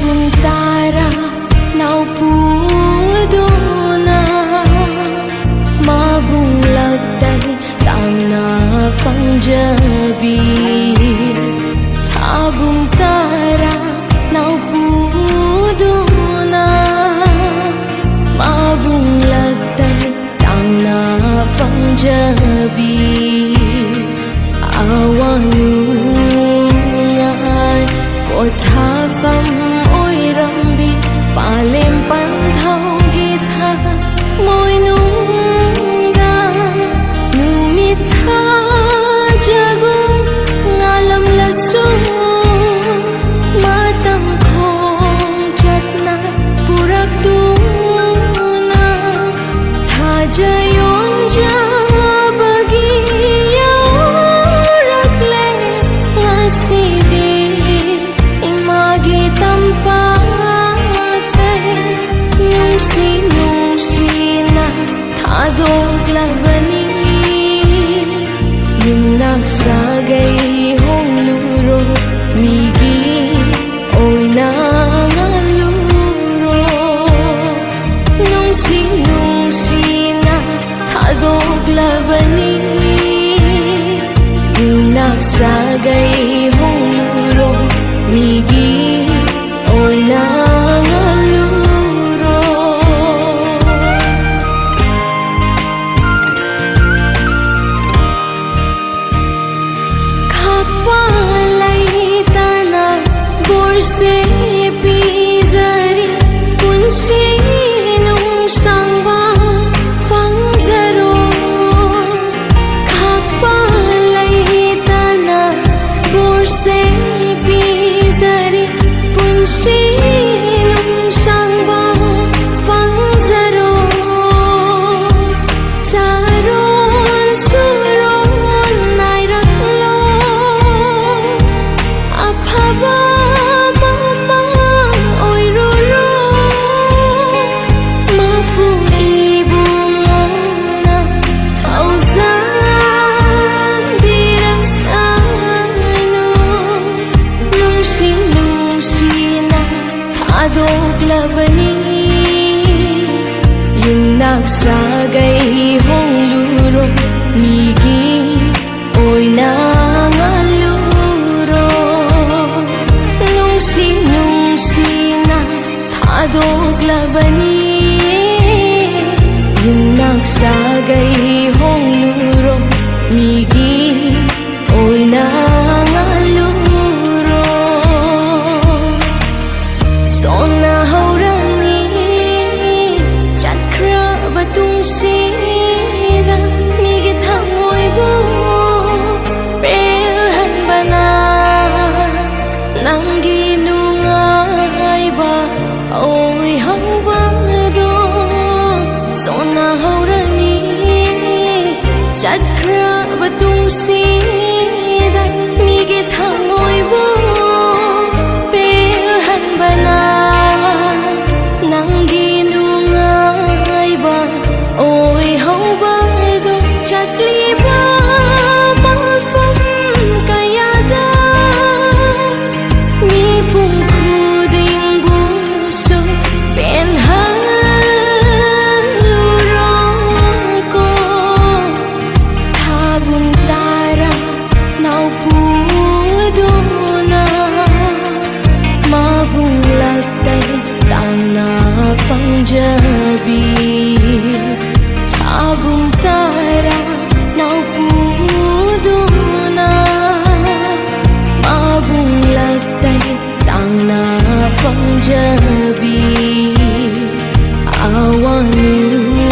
Tabong tara naupudo na mabunglag tay tang na fangjabi. Tabong tara naupudo na mabunglag tay tang na fangjabi. Awanungan Othafam oi rambi palem panthau githa moi nungda numitha jagum ngalam lasu matam khong chatna purak tuna thajayon ja bagi yarakle ngasidi Adoglabani yung nagsagay hong luro migi oy nangaluro nung sinusina adoglabani yung nagsagay hong luro migi oy nangaluro. Se pizari punsi nung sangba fangzaro kapalay tana borse pizari punsi nung sangba fangzaro charon suron nairaklo aphaba Adoglabani yung nagsagay hong luro migi oy nangaluro nung sinusina adoglabani yung nagsagay hong luro migi oy nangaluro. Sida migit hamoy bu pelhan bana nang ginungay ba oy hawado sona haurani chakra batung sida migit hamoy bu pelhan bana nang ginungay ba ôi hậu bơi đâu chặt li ba mang phong kaya da ni pung khu ding bu so ben han luro ko thabung tara nau pu do na mabung lag tay tang na phong jabi. Tabong tara naupudo na mabunglag tay tang na fangjabi. Awanungan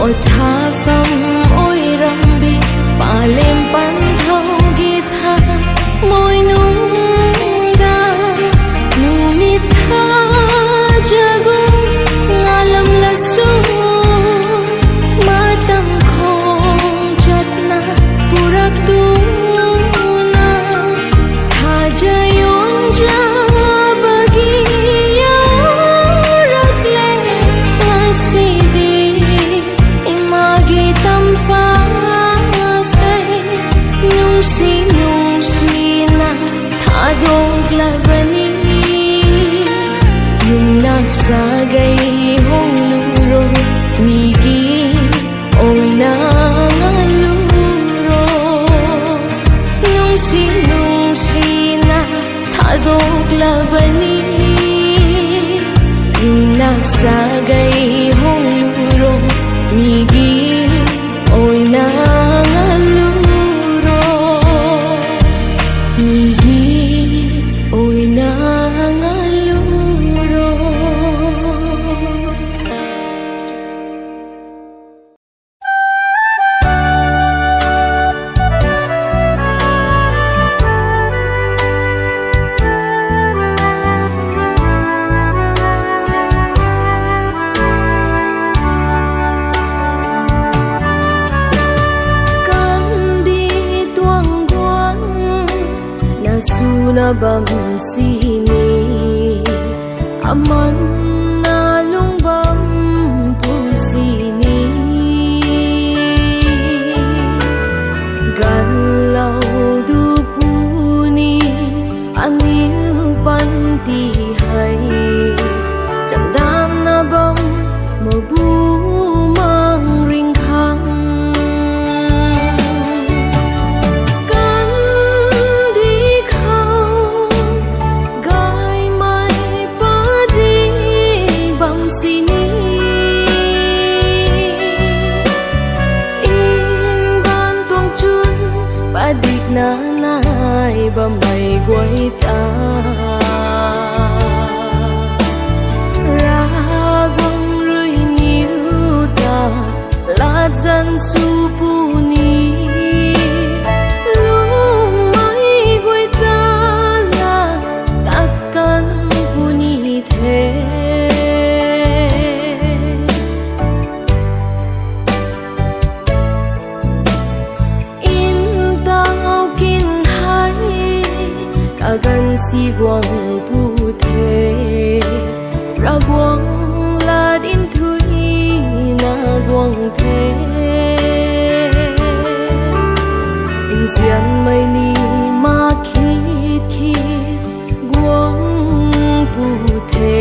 othafam oy rambi palem panthau githa moi nungda numitha jagum ngalam lasu matam khong chatna purak tuna thajayon ja bagi yarakle ngasidi imagi tampakai nung sinusina adoglabani ꯅꯨꯡꯁꯤꯅ ꯊꯥꯗꯣꯛꯂꯕꯅꯤ ꯅꯛꯁꯥꯒꯩ ꯍꯣꯡꯂꯨꯔꯣ ꯃꯤꯒꯤ ꯑꯣꯏꯅ ꯉꯜꯂꯨꯔꯣ ꯃꯤꯒꯤ ꯑꯣꯏꯅꯉꯜꯂꯨꯔꯣ Sunabam sini aman na lungbam pusini ganlaw du puni anil panti hay jamdam na bam mabu mang ring khang adik nanay ba may guwaita ragwang rui niuta ladzan supuni lumay guwaita la takkan punithe agan si guang pu the ra guang la din thui na guang the in sian mai ni ma khit khit guang pu the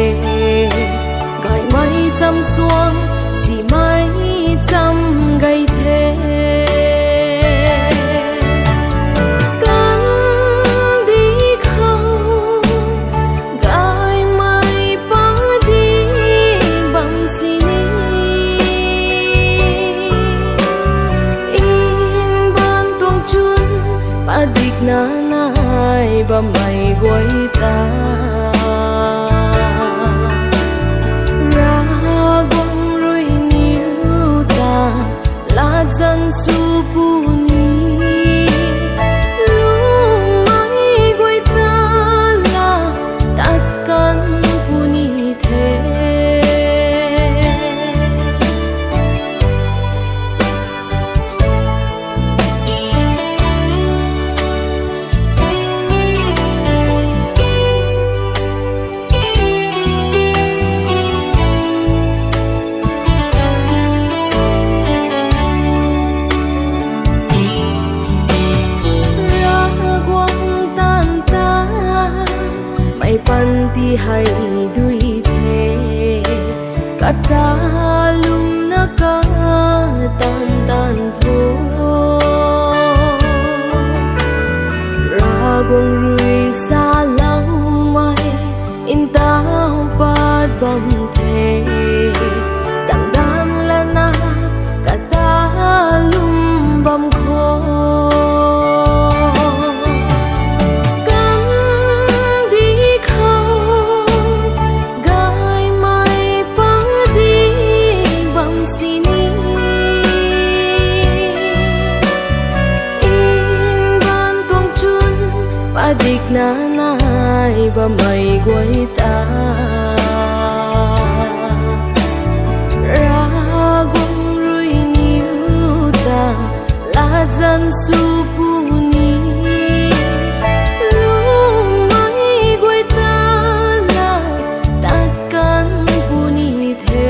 gai mai cham suang si mai cham gai the adik nanay ba may guwaita ragwang rui niuta ladzan supuni lumay guwaita la takkan punithe panti hay dui the katalum na ka tan tan tho ragong rui sa lau mai in tao pat bam the cham dam la na katalum bam kho adik nanay ba may guwaita ragwang rui niuta ladzan supuni lumay guwaita la takkan punithe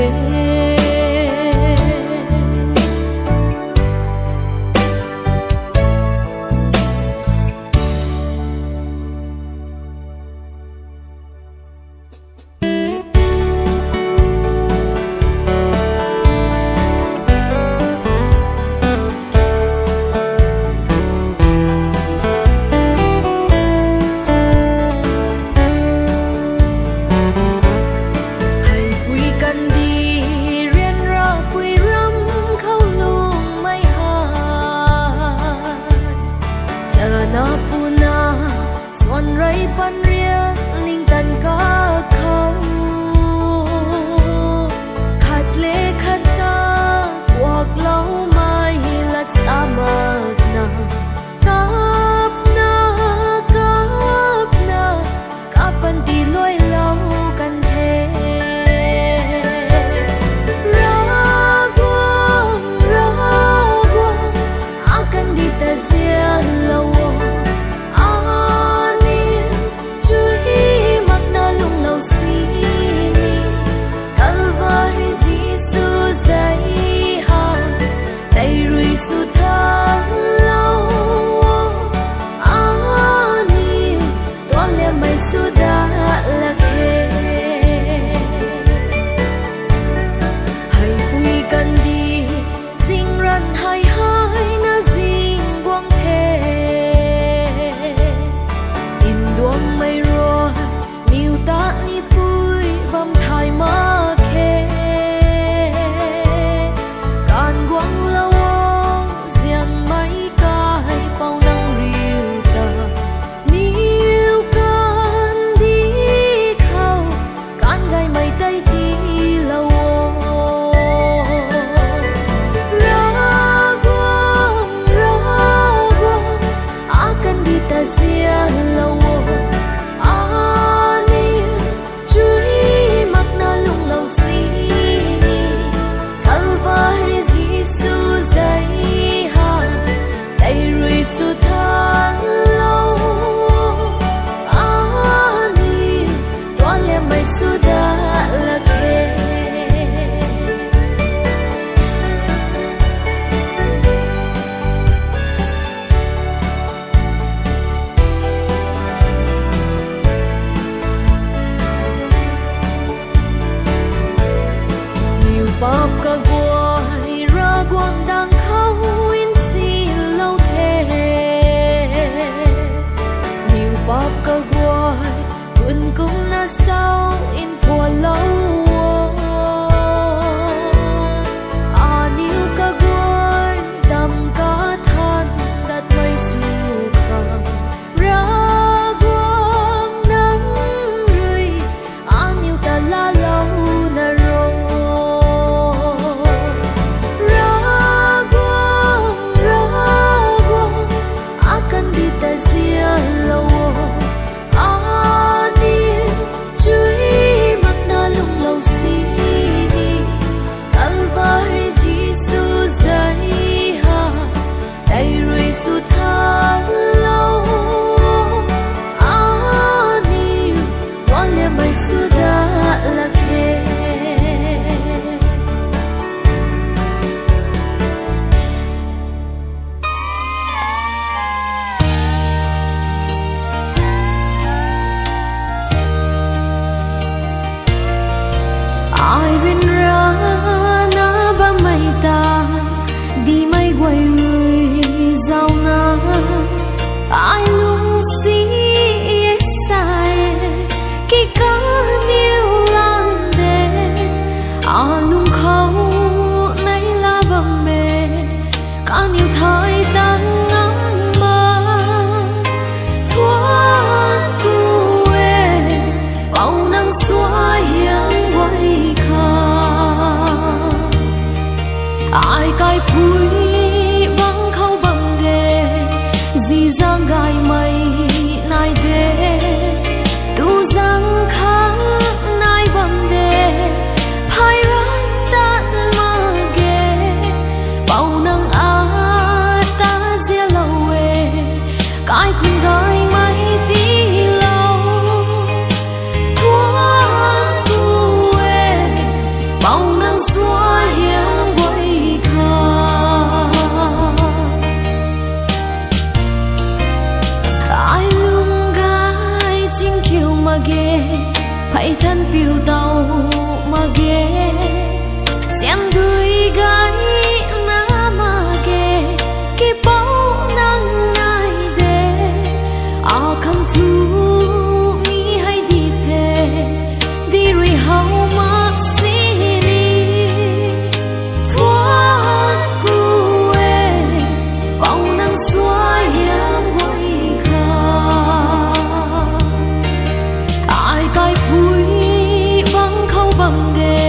sudah laki hay vui cần đi dinh răn hay hai na dinh quang thế in đuông mây rồi nhiều ta ni vui bầm thai ma khe can quang lâu riêng mấy cái bao năng riêu ta níu can đi khâu can gai mây tây tí lâu akan di ta zia lâu su tha lâu ani toan le mai sudah laki nhiều bab ka guai ra quang đang khâu in si lâu bab ka guai kun kum na sao in po lâu aniu ka guai dam ka than dat mai su kham ra quang nắng rơi aniu ta la lâu na ro ra quang akan di ta zia lâu su tha lâu ani toan le mai sudah laki ai rin ra na ba mai ta đi mai quay giàu na ai lung si sai khi có nhiều lan đê lung khâu nay la bầm mê cả nhiều thời tăng ngắm mơ thoáng cuê bao nắng xóa hiang quay khờ ai cai vui di giang gai mây nai đê tu giang kháng nai bầm đê phai răng tan ma ghê bao năng ta zia lâu ê cái khung gai mây tí lâu thoáng tu ê bao năng xóa hiang quay khờ ghê phải thân piu tàu mà ghê xem đuôi gái na mà ghê cái bao năng nai đê không thu mi hay đi thề đi rồi hậu mặc xí đi thoáng cuê bao năng xóa hiang quay khờ cai vui vắng khâu bầm đê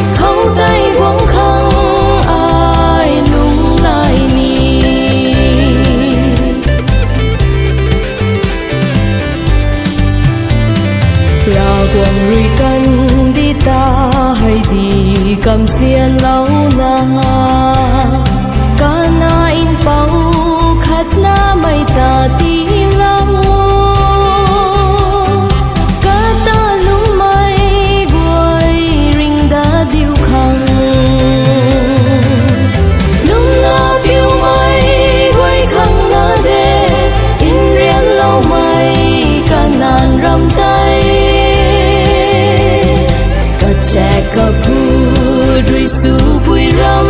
khâu tay buông khăng ai lung lại ni ra quang rui căn đi ta hay đi cầm xiên lâu na ca na in pau khát na mai ta ti lâu ca ta lung mai guai ring da diu khang lung na piu mai guai khang na de in rian lâu mai ca nan ram tay ca che ca pu rui su pui ram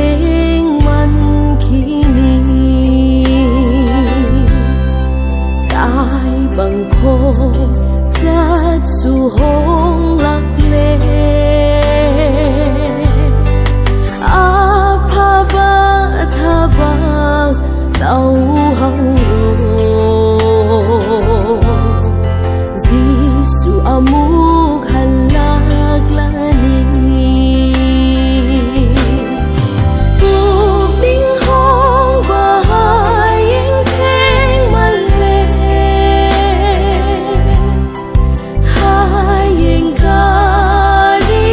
tiếng mặn khi ni tai bằng khô chất dù hông lạc lệ apa ba tha vang tàu hậu Giêsu amuk halak lani cuộc đinh hong và hai anh thênh mặt lệ hai anh ca đi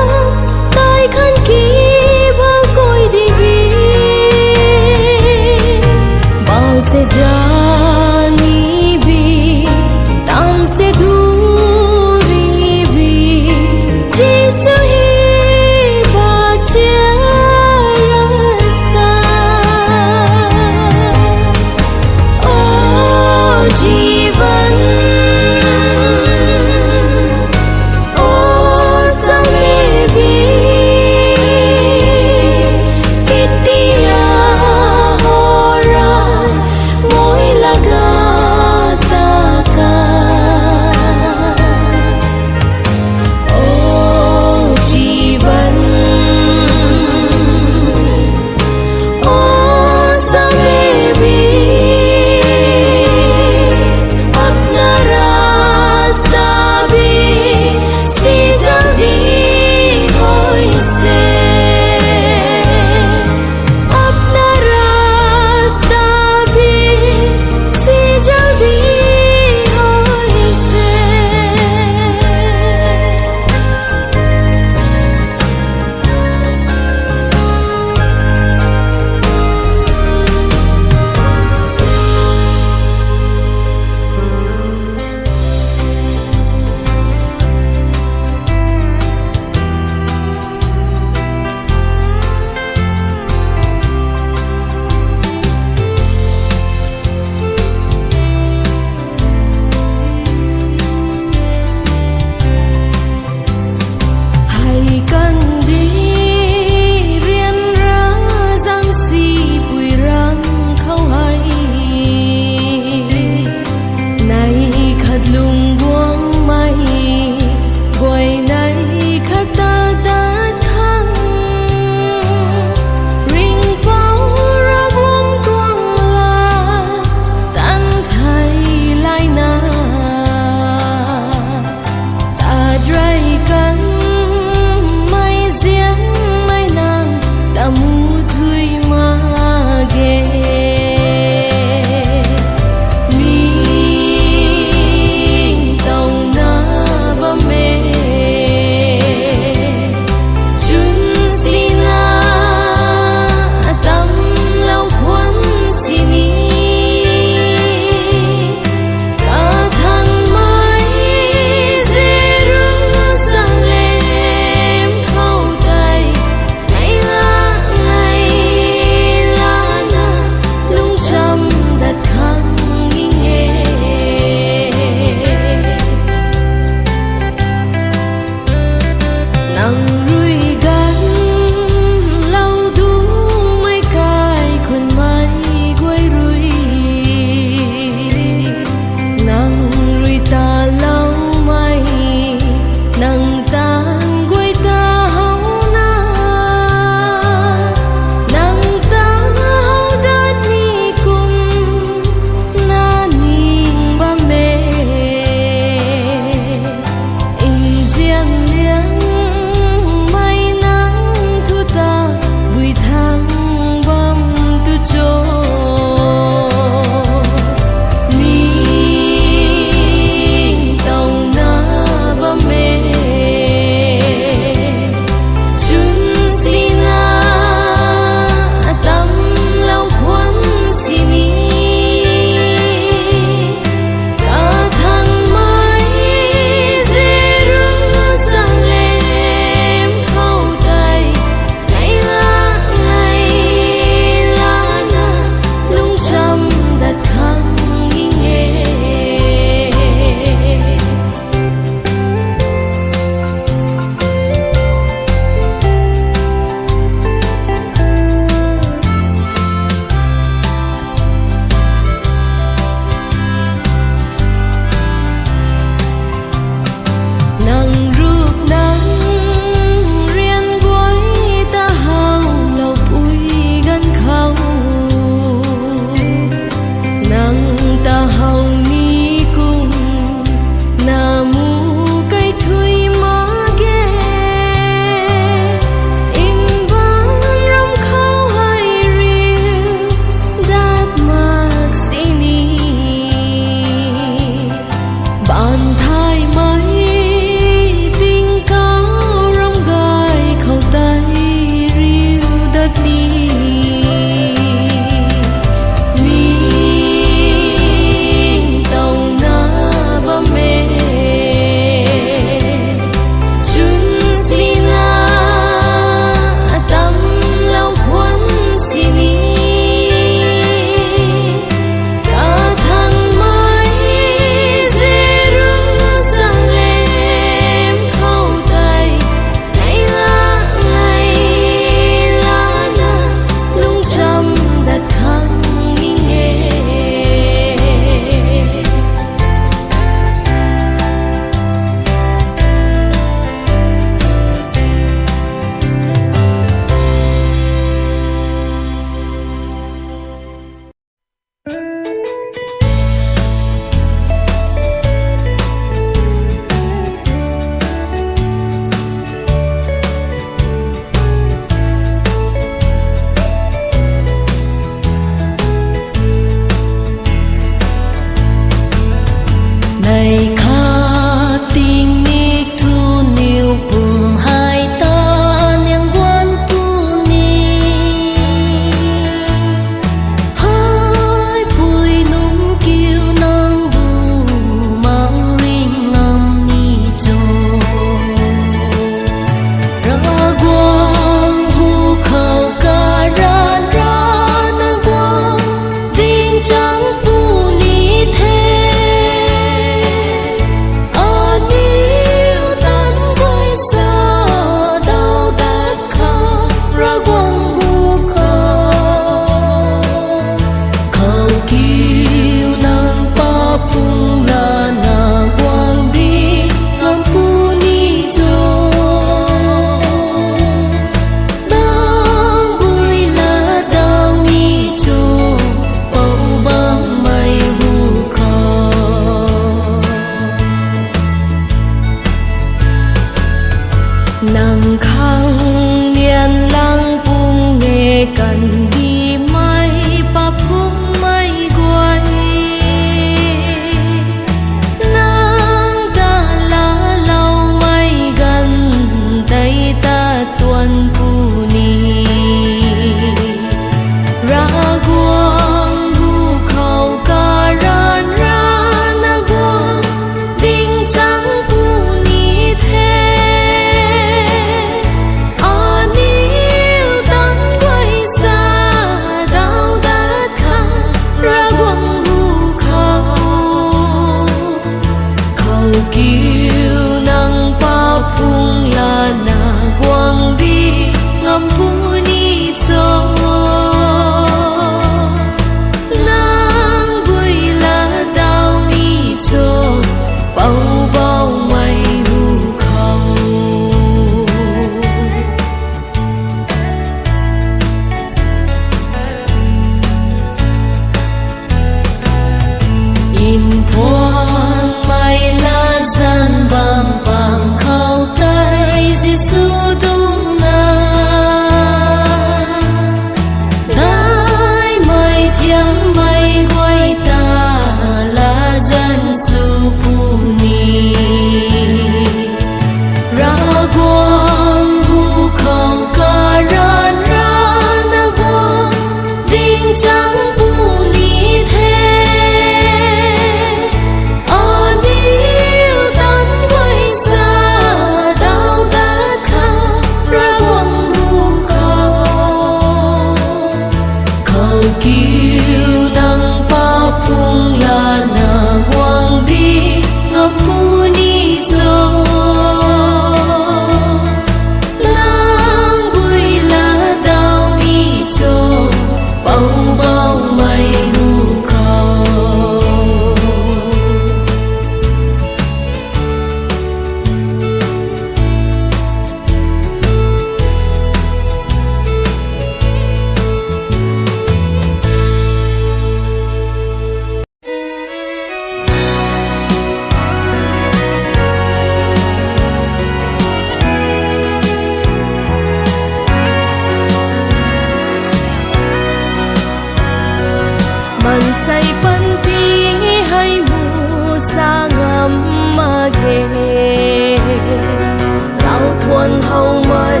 còn hầu mây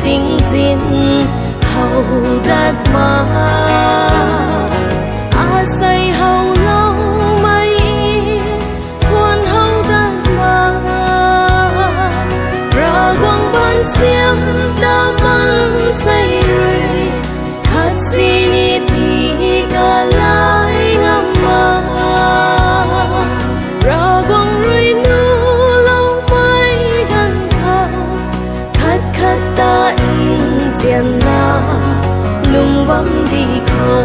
tình xin hầu đất mà say hầu lâu mây còn hầu đất mà ra quang ban xiêm đã mang say rồi khát xin thì cả lại ngắm mà ra quang rồi nu lâu mây gần khao khát khát ta in xiên na lung vắng đi khô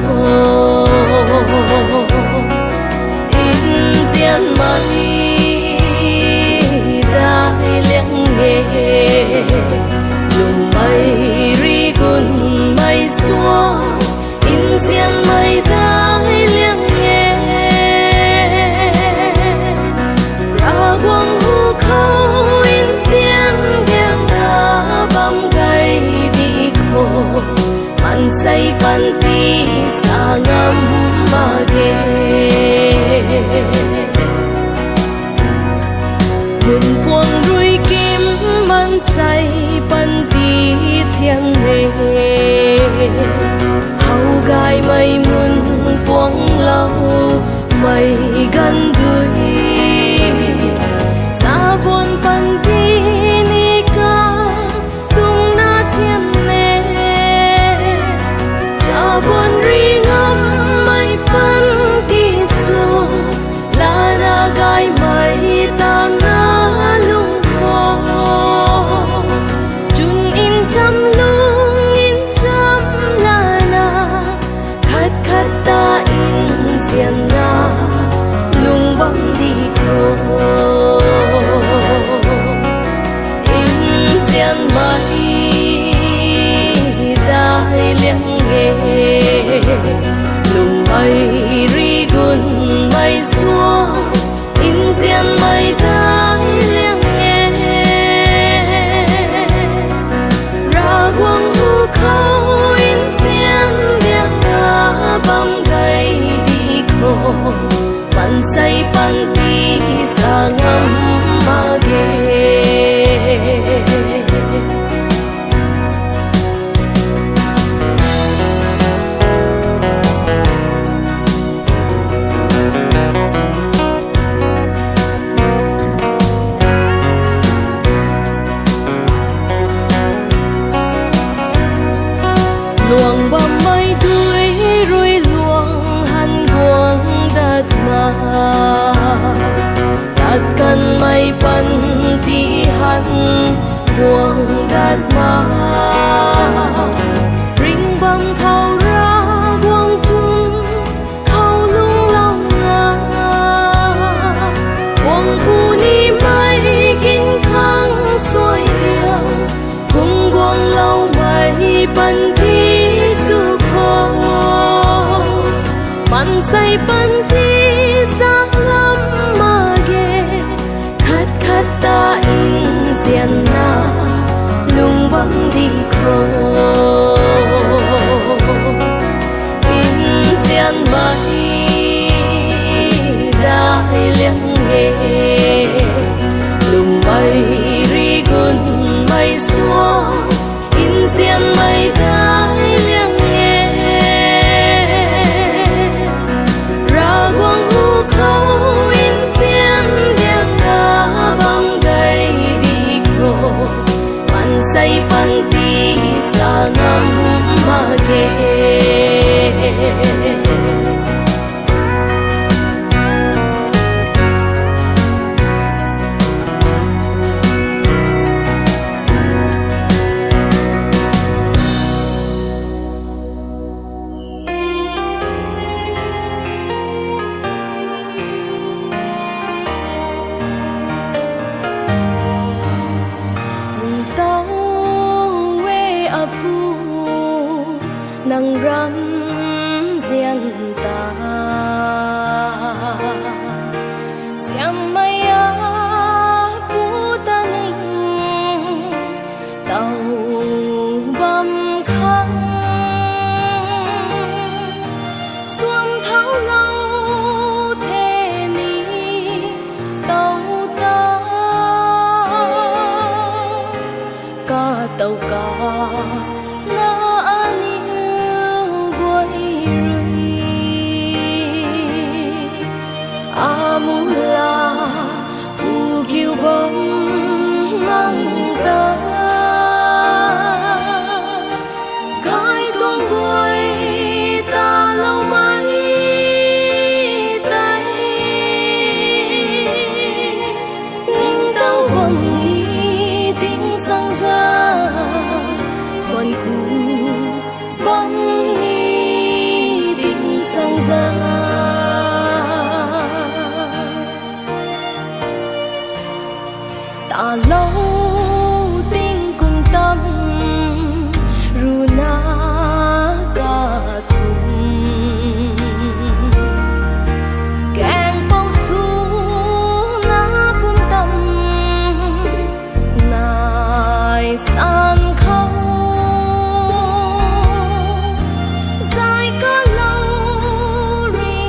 in xiên mây đại liêng nghe lung mây ri gun mây xua in xiên mây đại liêng nghe ra quang hu khâu in xiên gheng na băm gây đi khô man say pan ti sa ngam ma ge mun buông rui kim man say pan ti thiên nề hầu gai mây mun buông lâu mây gần đuôi cha buồn pan ti ni ca tung na thiên nề cha buồn ri ngắm mây pan ti su la na gai mây ta na lung khô chun in chăm lung in chăm la na khát khát ta in xiên na lung vắng đi khô in xiên mây đại liêng nghe lung mây ri gun mây xua in xiên mây đại liêng nghe ra quang hu khâu in xiên gheng na băm gây đi khô man say pan ti sa ngam ma ge luồng bom mây đuôi rui luồng hắn buông đất mà đất cần mây pan ti hắn buông đất mà ring băng khâu ra buông chun khâu lung lòng nga buông pu ni mây kinh khang xuôi yêu cùng buông lâu mây pan ti su khô man say pan ti sa ngam ma ge khát khát ta in xiên na lung vắng đi khô in xiên mây đại liêng nghe lung mây ri gun mây xua in xiên mây đại liêng nghe ra quang hu khâu in xiên gheng na băm gây đi khô man say pan ti sa ngam ma ge nang ram zian ta siam maya pu ta ning tàu băm khang xuông tháo lâu thế ni tàu ta dầu cả na anh yêu quay rơi amula u kiêu bóng mang ta gai tuông buổi ta lâu mấy tay linh tao bồng đi tiếng sang ra toàn cũ bóng đi tiếng sang ra ta lâu tiếng cùng tâm ru na ca thùng keng bao su na phun tâm nai san khâu dài có lâu ri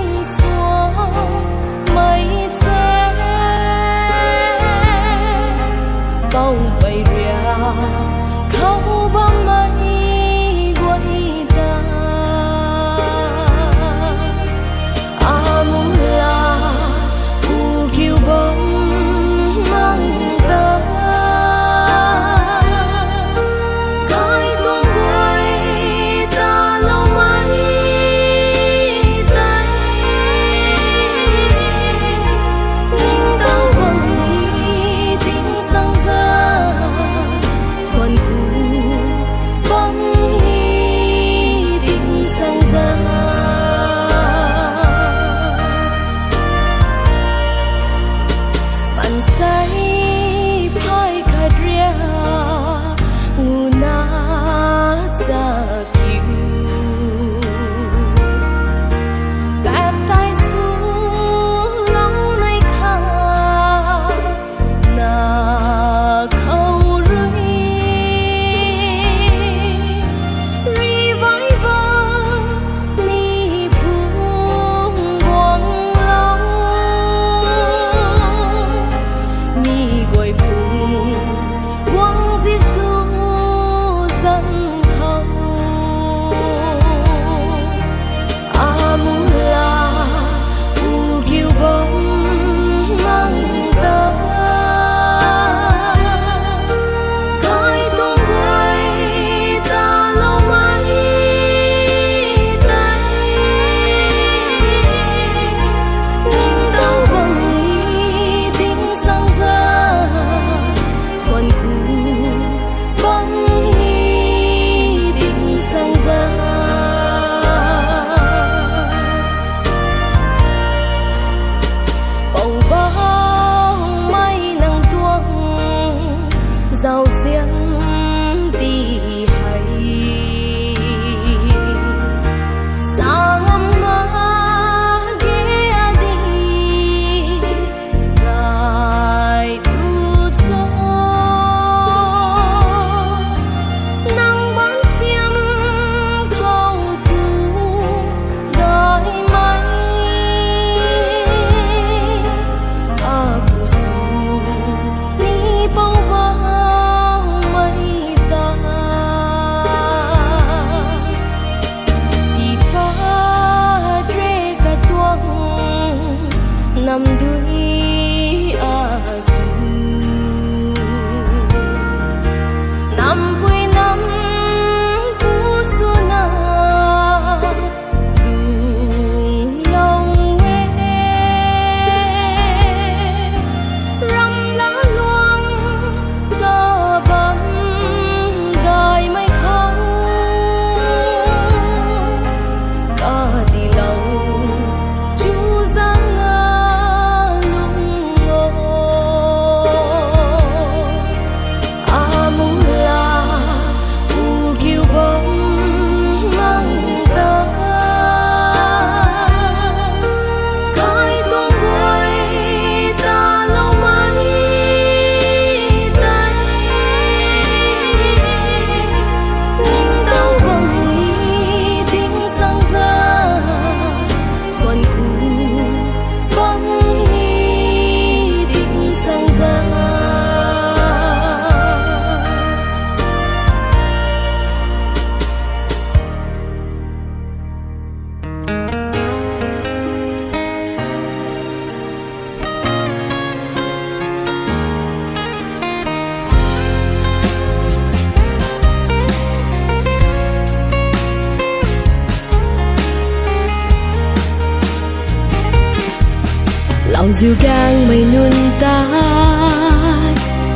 lào diều gang mây nuôn tai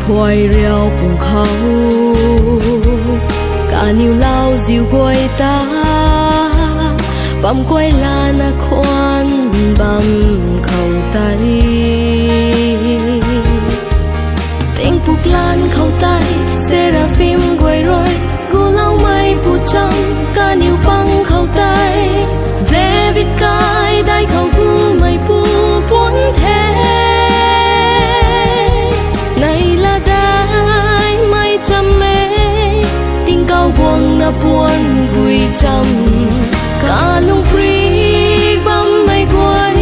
phơi rêu cùng khâu cả nhiều lao diều quay ta băm quay là na khoan băm khâu tay tiếng bục lan khâu tay seraphim quay rồi gu lau mây bù trăng cả nhiều băng khâu tay David cai đai khâu gu mây bù bốn thế này là đai mây trăm mê tiếng cao buông na buồn vui trăm cả lung pri băm mây quay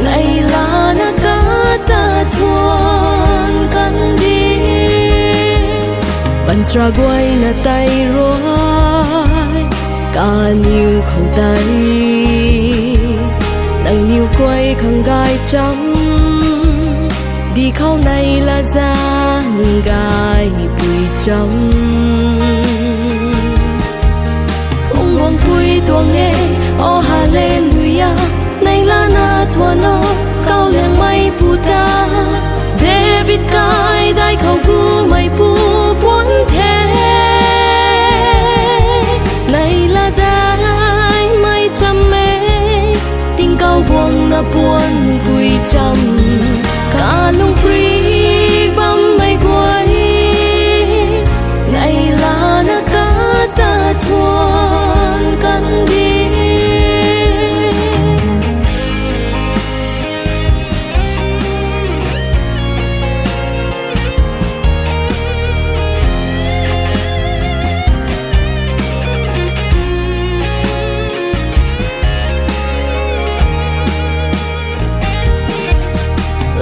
này là na cá ta thuần căn đi bắn tra quay na tay rồi cả nhiều không tay nặng nhiều quay khăng gai trắng đi khâu này là giang gai bụi trắng ông quăng bụi tuồng nghe ô hallelujah này là na thua nó cao liền mây bù ta David cai đai khâu gu mây bù bốn thế này là đai mây trăm mê tiếng cao buông na buồn vui trăm cả lung pri băm mây quay này là na cá ta thuần căn đi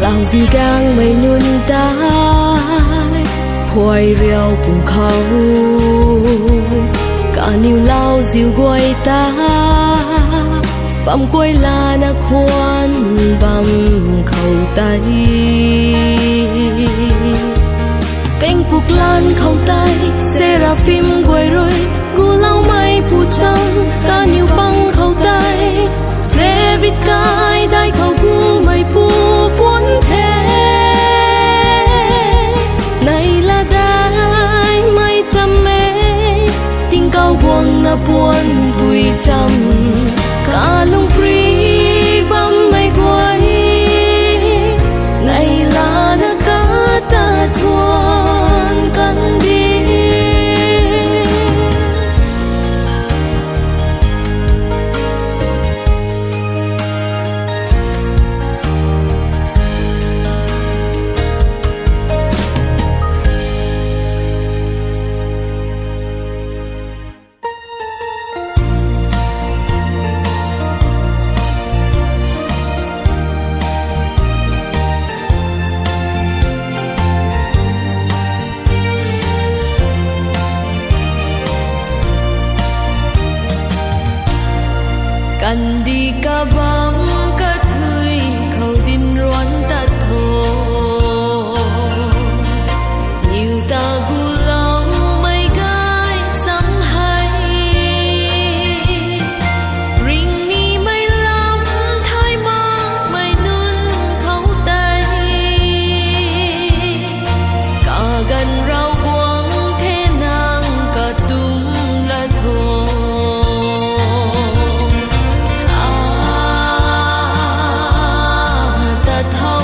lào diều gang mây nuôn tai phơi rêu cùng khâu cả nhiều lao diều quay ta băm quay là na khoan băm khâu tay cánh bục lan khâu tay seraphim quay rồi gu lau mây bù trăng cả nhiều băng khâu tay David cai đai khâu gu mây bù bốn thế này là đai mây trăm mê tiếng cao buông na buồn vui trăm cả lung pri băm mây quay này là na cá ta thuần căn đi cần đi cả bóng cả thui khâu tin ruan ta thô nhiều ta gu lau mây gai dám hay ring ni mây lắm thay mang mây nun khâu tay cả gần rau quăng thế nàng cả tung là thô thâu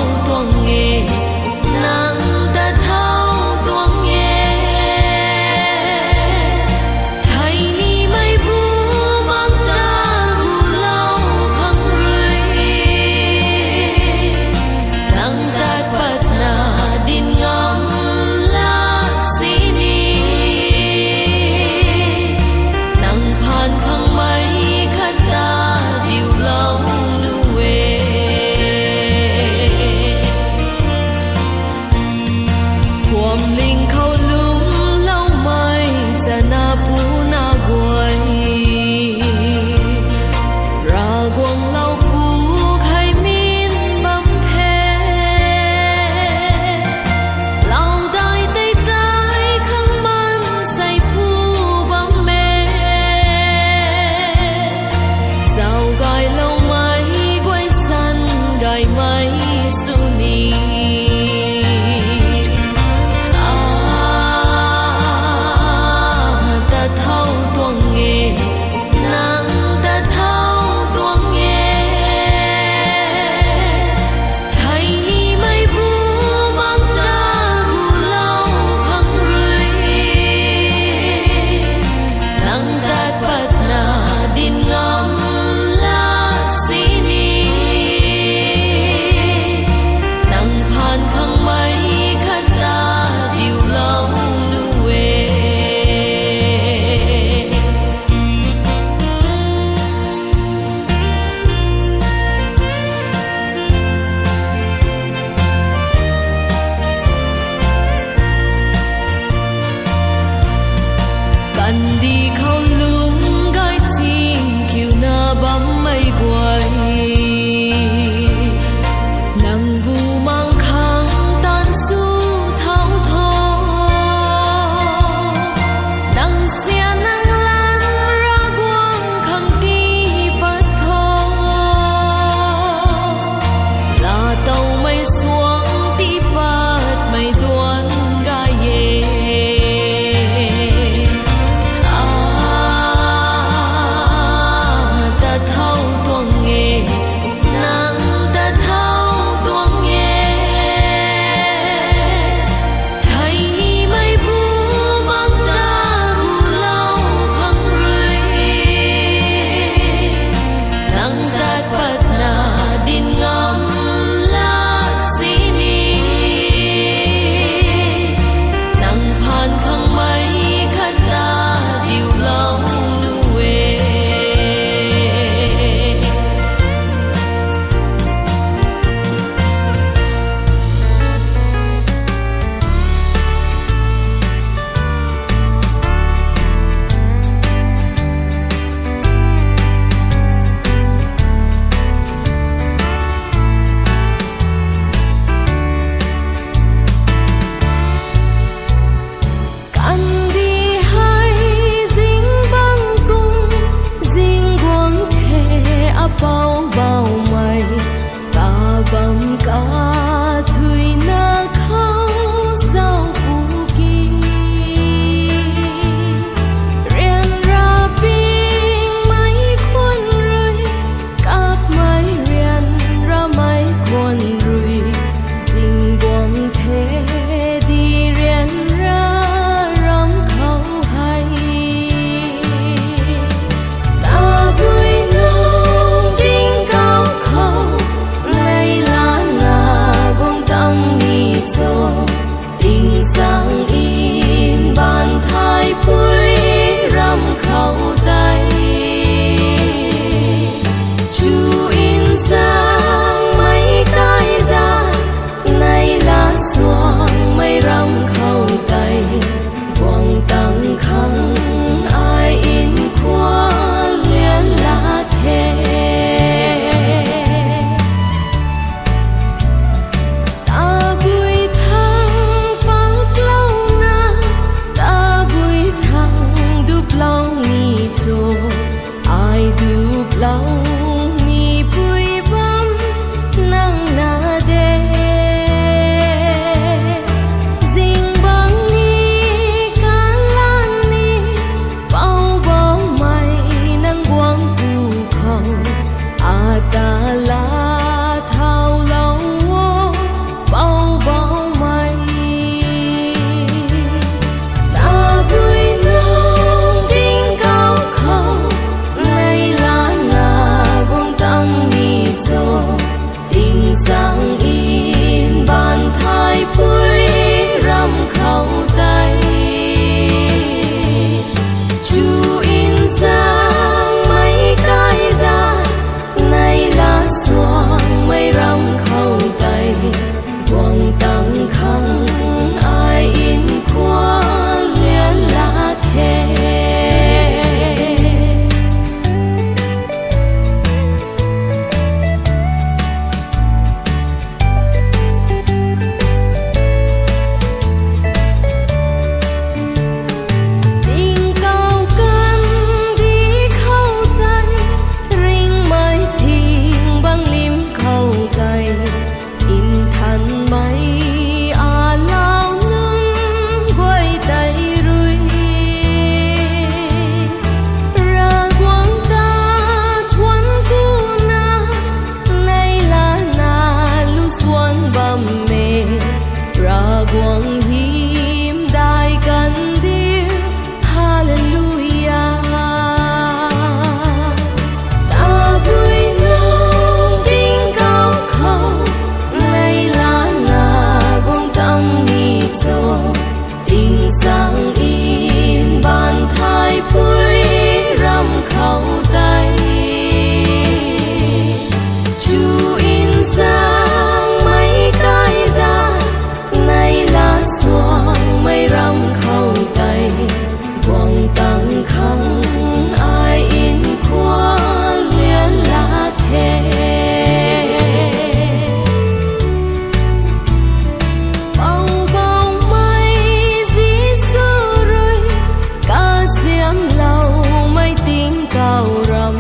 rầm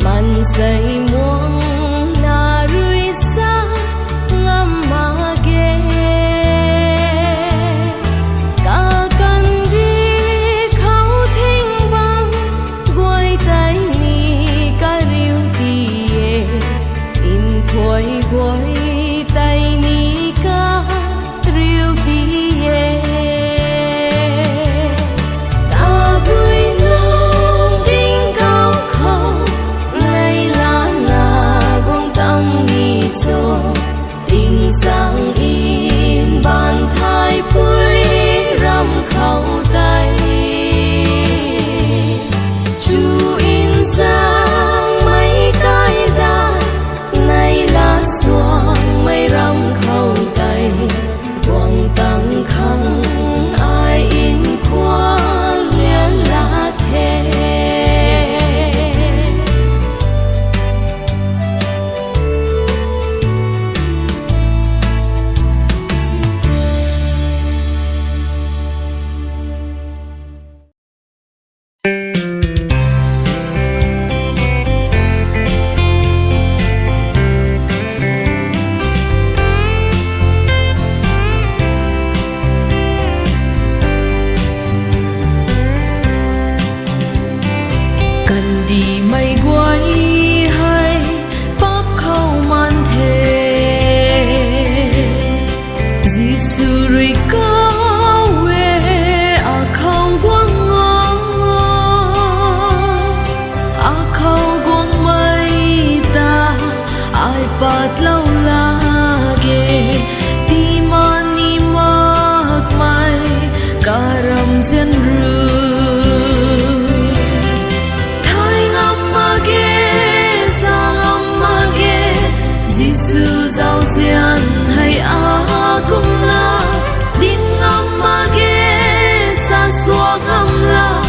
man say muang na rui sa ngam ma ge cả căn đi khâu thinh băng quay tay ni cả riu tie in thoi quay tay ni cả riu tie ta vui nong tiếng cao khâu ngày lá na gong tăng ni cho tình sang in bàn thái bụi răm khâu tay chú in sang mấy cái đàn này là xoang mấy răm khâu tay quang tăng khăn ai in qua liên lá thế cần đi mây quay hay bắp khâu man thề Giêsu rì cao về à khâu quang ngõ à khâu quang mây ta ai bắt lâu la ghê đi man ni mắc mai karam zen ru Giêsu giàu xian hay á cũng là din ngam ma ghê xa xua ngam la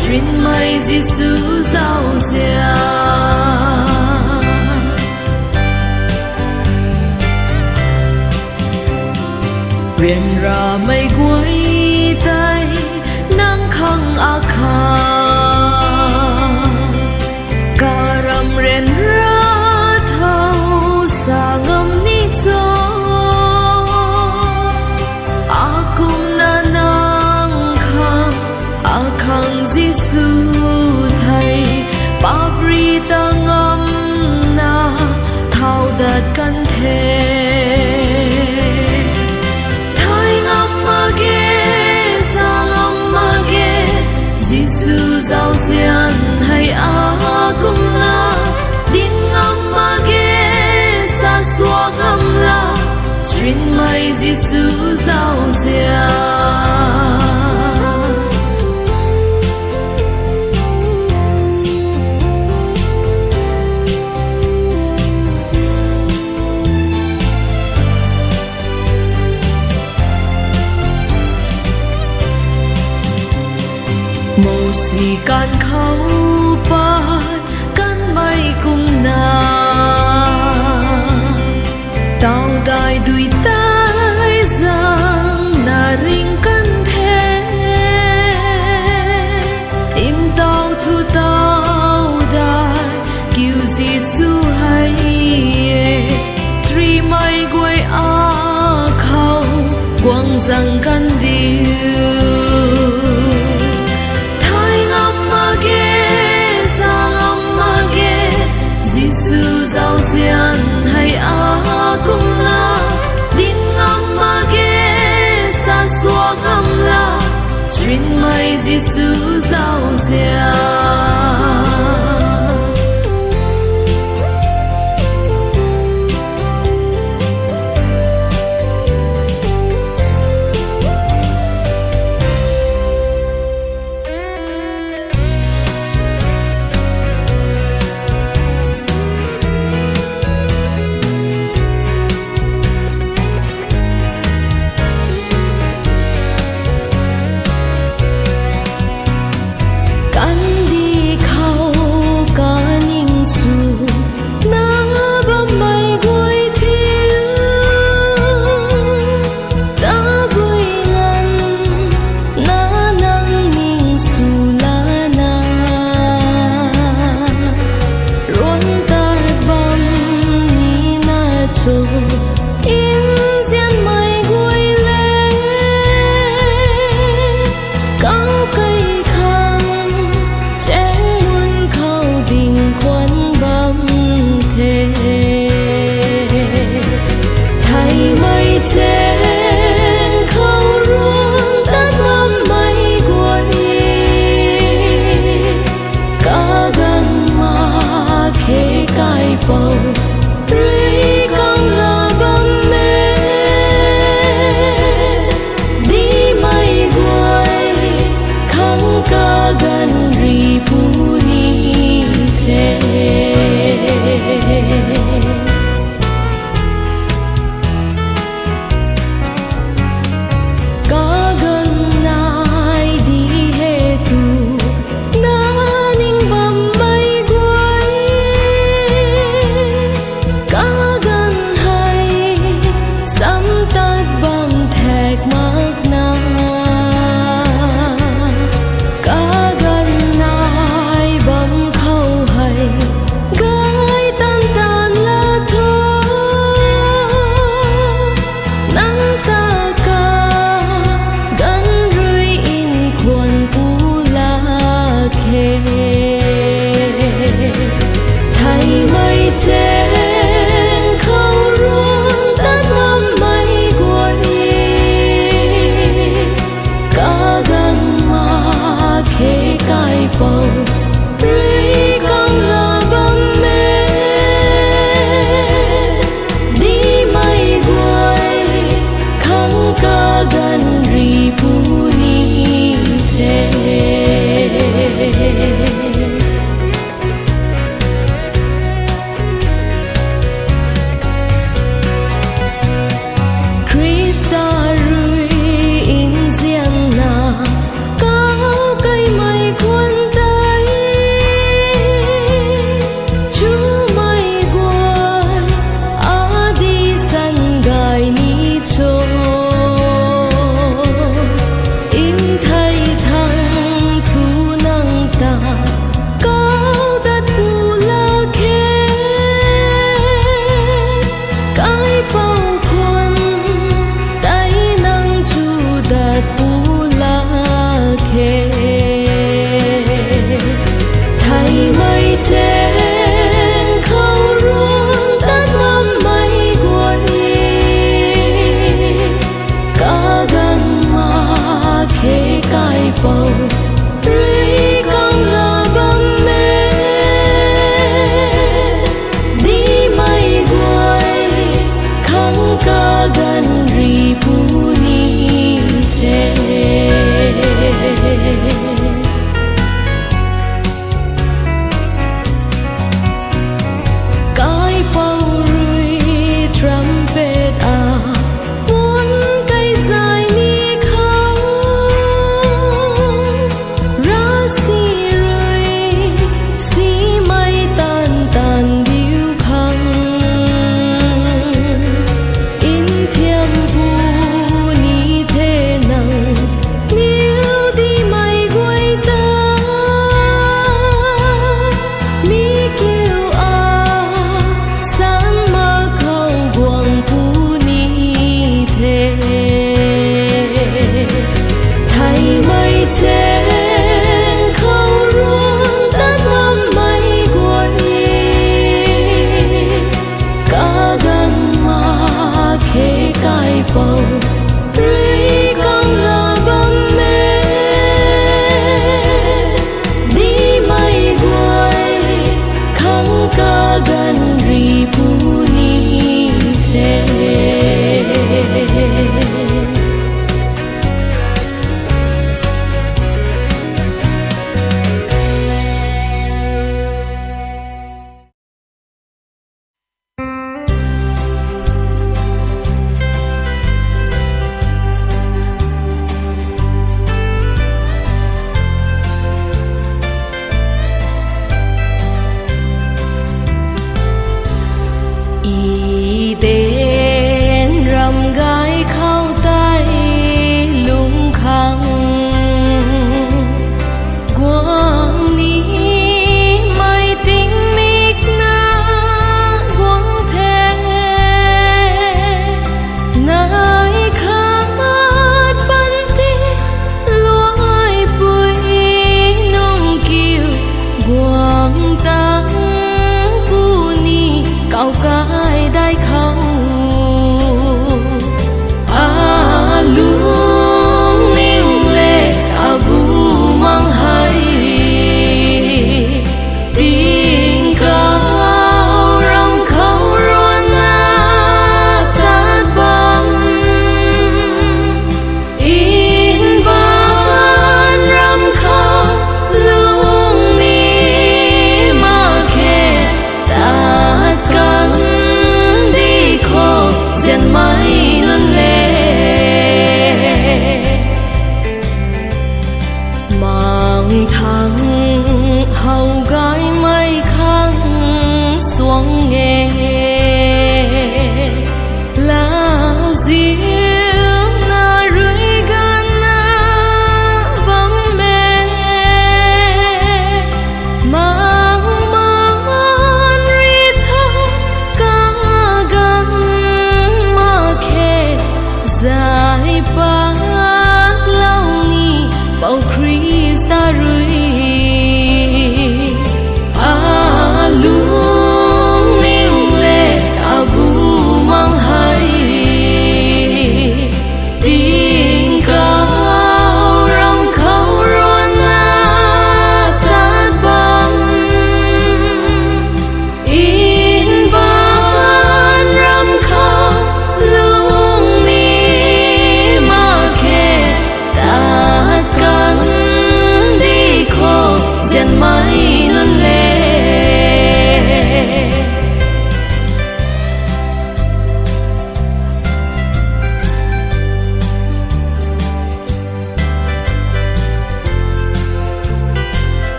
chuyên mây Giêsu giàu xian quyền ra mây quay tay nắng khăng a kha karam ren ra sa ngam ni cho akum na nang khang Giêsu thầy babri ta ngam na thao dat kan the thai ngam ma ge sa ngam ma ge Giêsu giàu xian hay akum na din ngam ma ge xa xua ngam la chuyên mây Giêsu giàu xian mô xì can khâu ban can mây cùng na tao đai đuôi tay giang na ring căn thế im tao thu tao đai kêu Giêsu hay tri mai quay a khâu quang giang căn điêu thái ngam ma ghê sa ngam ma ghê Giêsu giàu xian hay a cũng là din ngam ma ghê xa xua ngam la chuyên mây Giêsu giàu xian bầu rơi con là bấm mê đi mây quay khăng ca gần rì phù ni thế trên khâu ruộng tất ngắm mây quay cả gần mà khê cài bầu rơi con là bấm mê đi mây quay khăng ca gần rì phù ni thế trên khâu ruộng tất ngắm mây quay cả gần mà khê cài bầu rơi con là bấm mê đi mây quay khăng ca gần rì phù ni thế trên khâu ruộng tất ngắm mây quay cả gần mà khê cài bầu rơi con là bấm mê đi mây quay khăng ca gần rì phù ni thế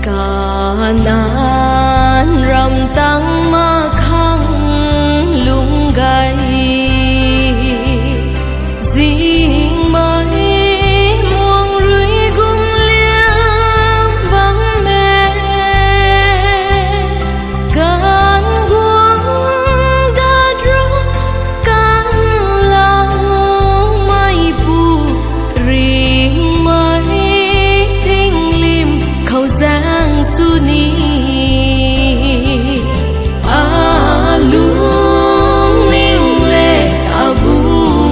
cả nan rầm tăng ma khăng lung gai dinh mai muông rưỡi gung liang vắng mẹ can guông đã rốt can lao mai bu riêng mai thinh lim khâu giang su ni lung ning lệ bu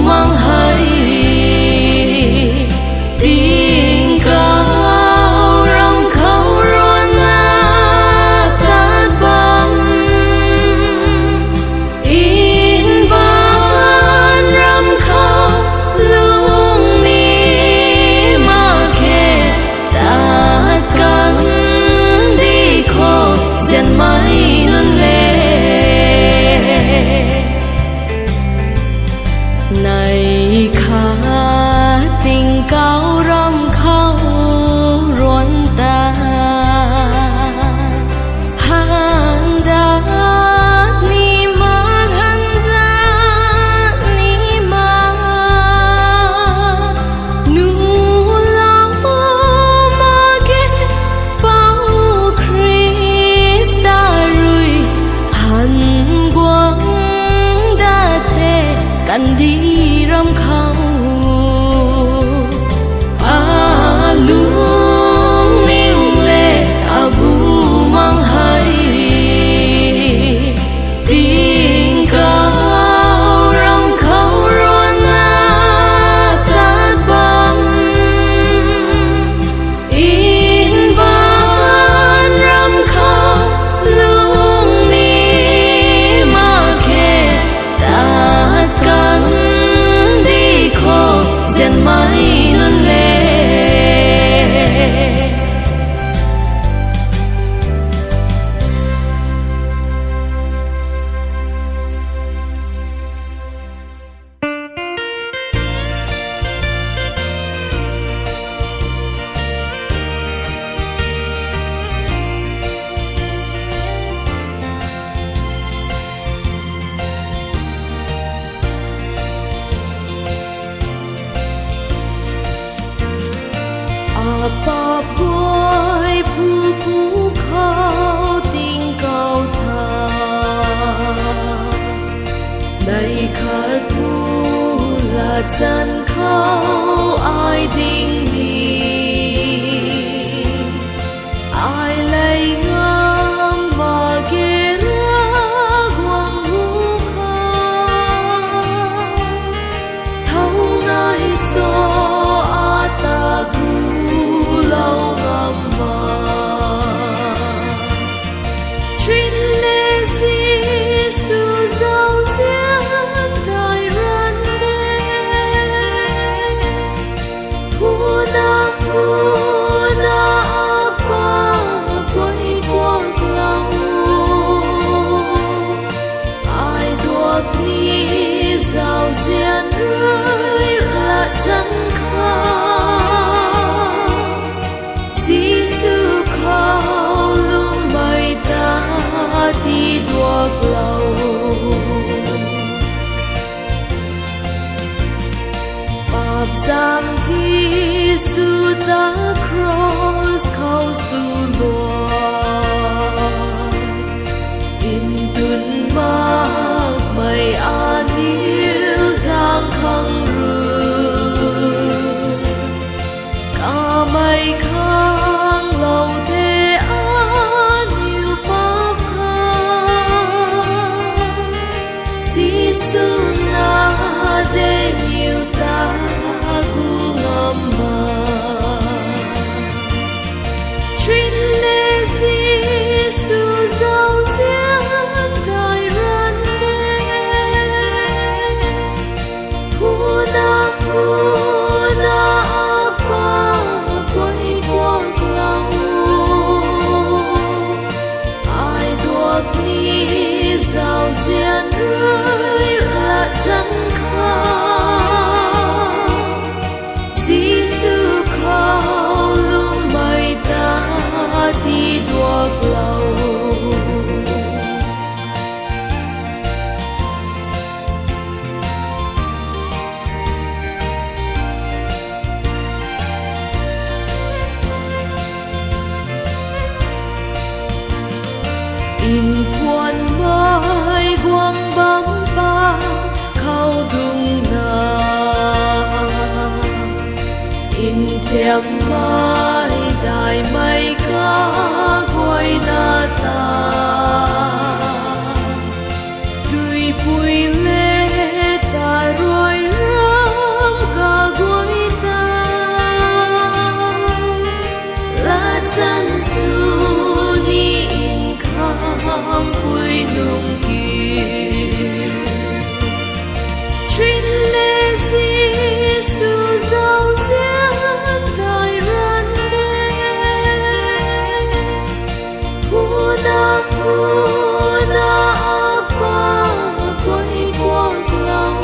mang hai tiếng cao rong khâu ruan na tát băng in ban ram khâu lung ni ma khe tát cắn đi khô dần mãi luôn lệ này khá tình cao râm khâu ruan ta han đã ni ma han đã ni ma nu lao ma ke bao Krista rui han quang đã thế cần đi râm khâu lung ning lệ bu mang hai tiếng cao rong khâu ruan na tát băng in ban ram khâu lung ni ma khe tát cắn đi khô dần mãi luôn lệ ba bôi phu phu khâu tình cao thà này khát thu là chân khâu ai đinh đi ai lấy ngắm mà ghé ra quang hú khâu thâu nai so ta lâu ngầm mà chuyện lệ Giêsu giàu diên cài răn đê Huna apa quay qua lòng ai đuộc ni giàu diên rơi là dân Giêsu khâu lung mây ta đi đuộc lâu Bab giang Giêsu ta cross khâu su loa in tuần mắc mây an yêu giang khăng rư cả mây khăng lâu thế an yêu pháp khăng Giêsu na để nhiều ta gu ngầm mà chuyện lệ Giêsu giàu diên cài răn đê Huna apa quay qua lòng nhìn khuôn mai quang bấm ba khâu đung na in thiệp mai đại mây ca quay na ta tùy bụi lê ta rồi rắm cả quay ta là chân su đi in kham bụi nung kia chuyến lê di su giàu xiên cài răn đê Huna apa quay qua lâu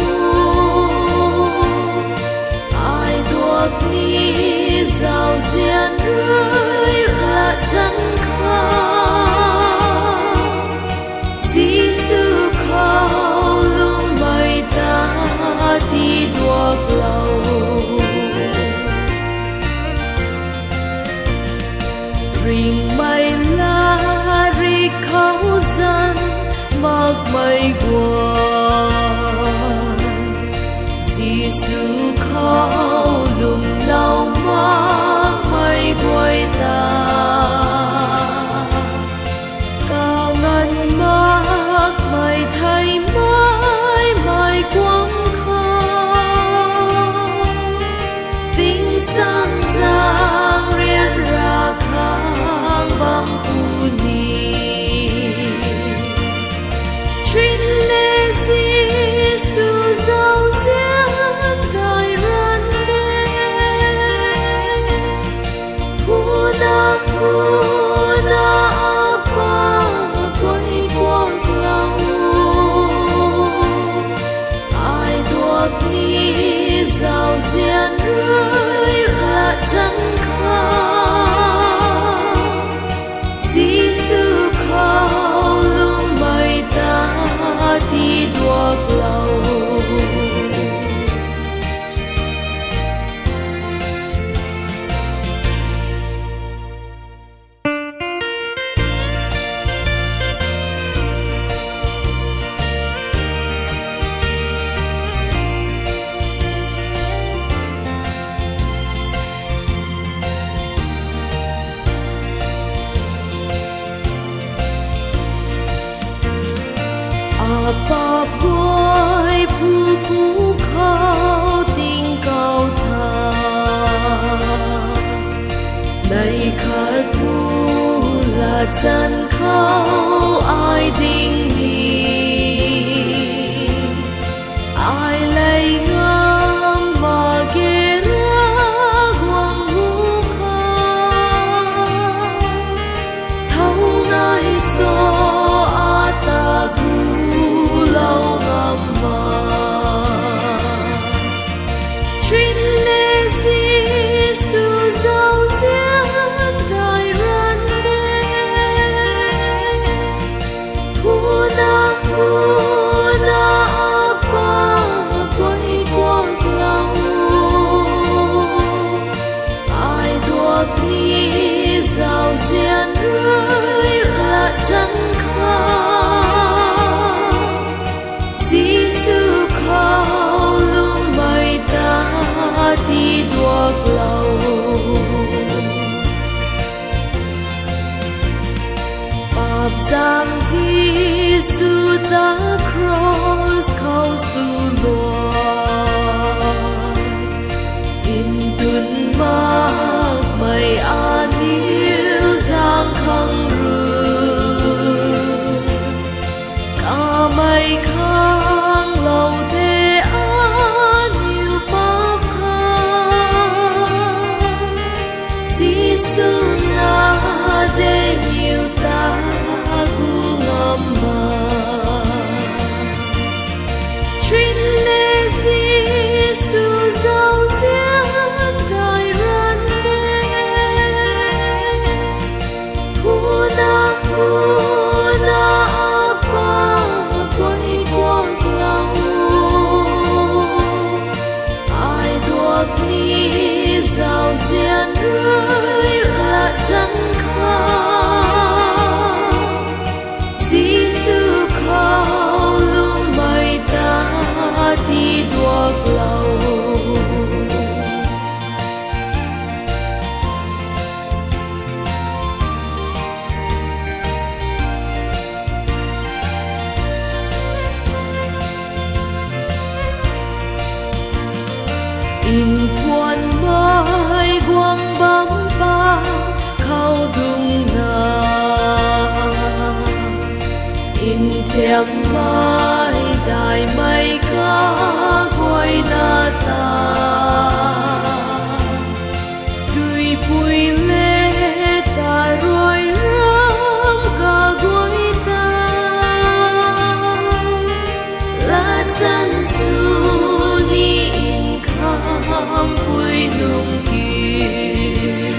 ai thuộc ni giàu xiên rơi là dân khá Giêsu khao lung mây ta đi thuộc lâu ring mây la ri khao dân mặc mây qua Giêsu khao lung lâu mặc mây quay ta cao ngân mắc mây thay mãi mãi quang khao tiếng sáng giang riêng ra khang băng phù ni chuyến lê Giêsu giàu xiên cài răn đê Huna apa quay qua lâu ai thuộc ni giàu xiên rơi là dân khá Giêsu khao lung mây ta đi thuộc lâu Apa boy pu khao tình cao thà này khát thu là chân khao ai đinh đi ai lấy ngắm mà ghé ra quang hú khao thâu nai so ta lâu mama chuyến lê Giêsu giàu xiên cài răn đê Huna apa quay qua lâu ai thuộc ni giàu xiên rơi là dân khá Giêsu khao lung mây ta đi thuộc lâu Bab giang Giêsu ta cross khao su loa in tuần mắc mây an yêu giang khăng rư cả mây khang lâu thế an yêu pháp khang Giêsu na để nhiều ta gu ngầm mà chuyến lê Giêsu giàu xiên cài răn đê Huna apa quay qua lâu ai thuộc ni giàu xiên rơi là dân khá đuộc lầu in khuôn mai quang bấm ba khâu đung na in thiệp mai đại mây ca quay na ta tùy bùi lê ta rồi rắm ca quay ta lá chân su ni in kham bùi nung kia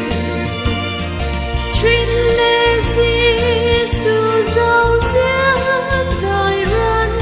chuyên lê si su dâu xiên cài răn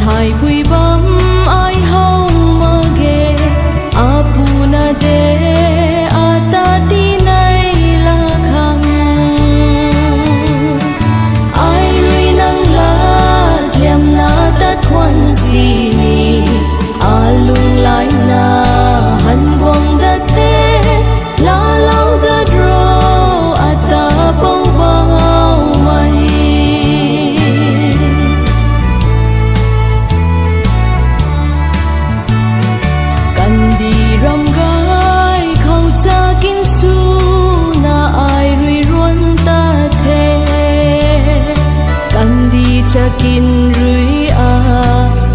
hai bụi bắm ai hau mà ghê apu na de ata ti nay la khang ai ri nang la liam na tat kwan si ni alung lai na han wong da te la lau da dro ata pau bao mai kan đi ram gai khâu cha kin su na ai rui ruan ta the kan đi cha kin rui a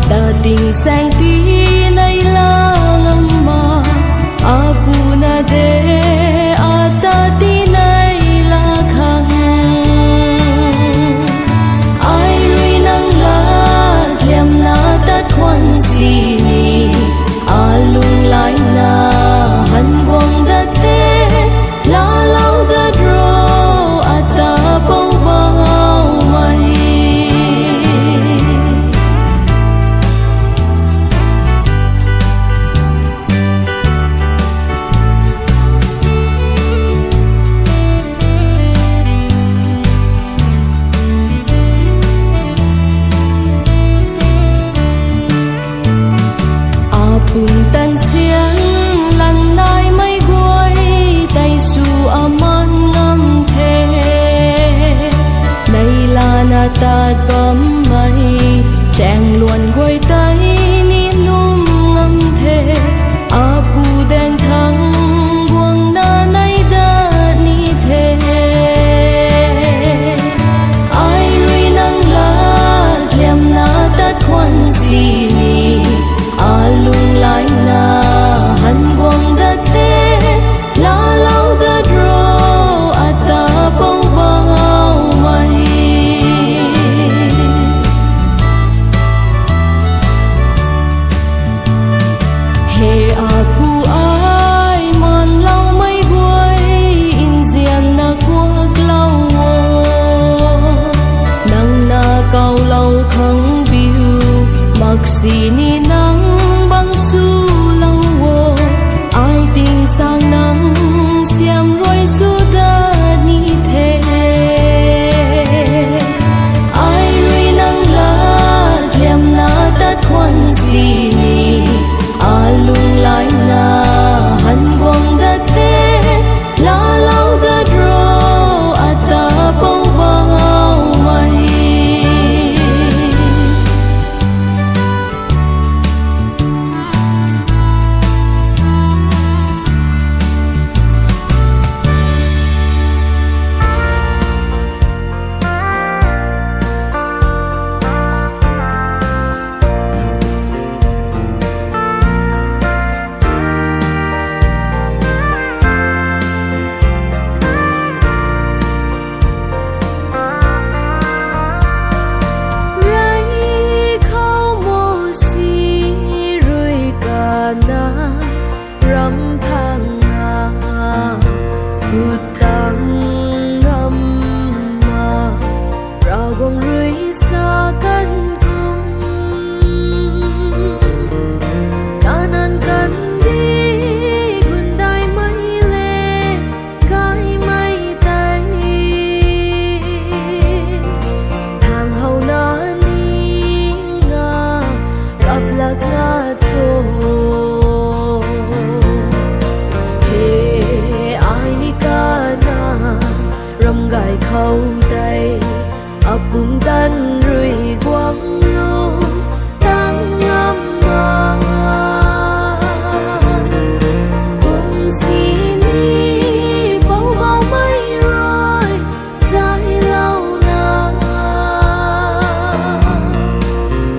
ta tình sang ti nay la ngam ma apu na de ata ti nay la khang ai rui nang la liam na tat kwan si ni alung lai na han wong da the la lau da dro ata pau bao mai bùn tan xiang lần nai mấy guôi tay su aman ngâm thế đây là na ta bấm mây chàng luồn guôi tay ni num ngâm thế apu đen thăng buông na nay đã ni thế ai rui nang la liam na tat kwan si ni alung lai na han wong da the la lau da dro ata pau bao mai he apu ai man lau mai buai in zian na kuak lau nang na kau lau khang biu mak si ni nang băng su lau wo ai tình sang nắng xiêm roi su da ni the ai rui nang la liam na tat kwan si ni alung lai na han wong da the la lau da dro ata pau bao mai khâu tay ập bùng tan rui quăng lu tăng ngâm mà cùng xin đi bao bao mây rồi dài lâu na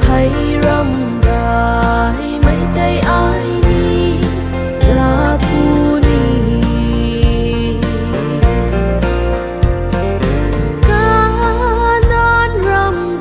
hay râm gài mấy tay ai đi là pu ni ca nan râm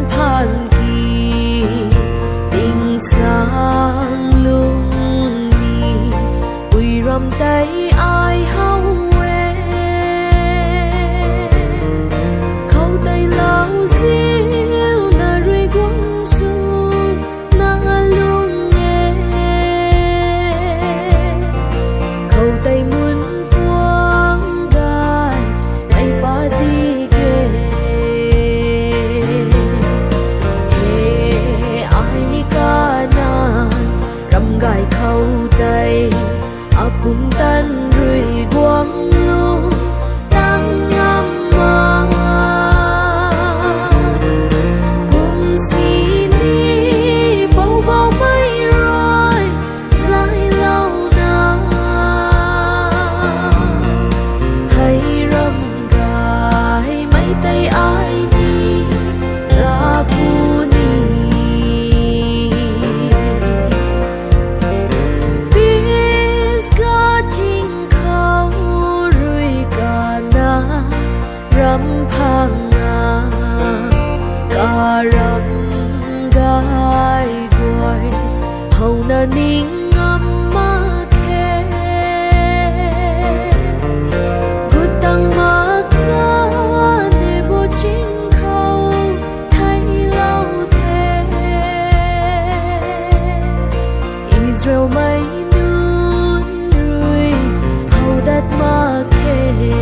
phan kỳ tình sang lung mi ui ram tay ai hau we khâu tay lao xiêu na rui quang su na lung nghe khâu tay muốn quang gai ai ba đi ghê ai ni ca na ram gai khâu tay apung tan rui quang lu tăng ngâm ma cùng xin đi bầu bầu mây rồi dài lâu na hay râm gai mấy tay ai đi là bu ni ram phang nga ca ram gai guai hầu na ning ngâm ma khe bút tăng mắc nga ne bo chinh khâu thay lâu thế Israel mai nun rui hầu dat ma khe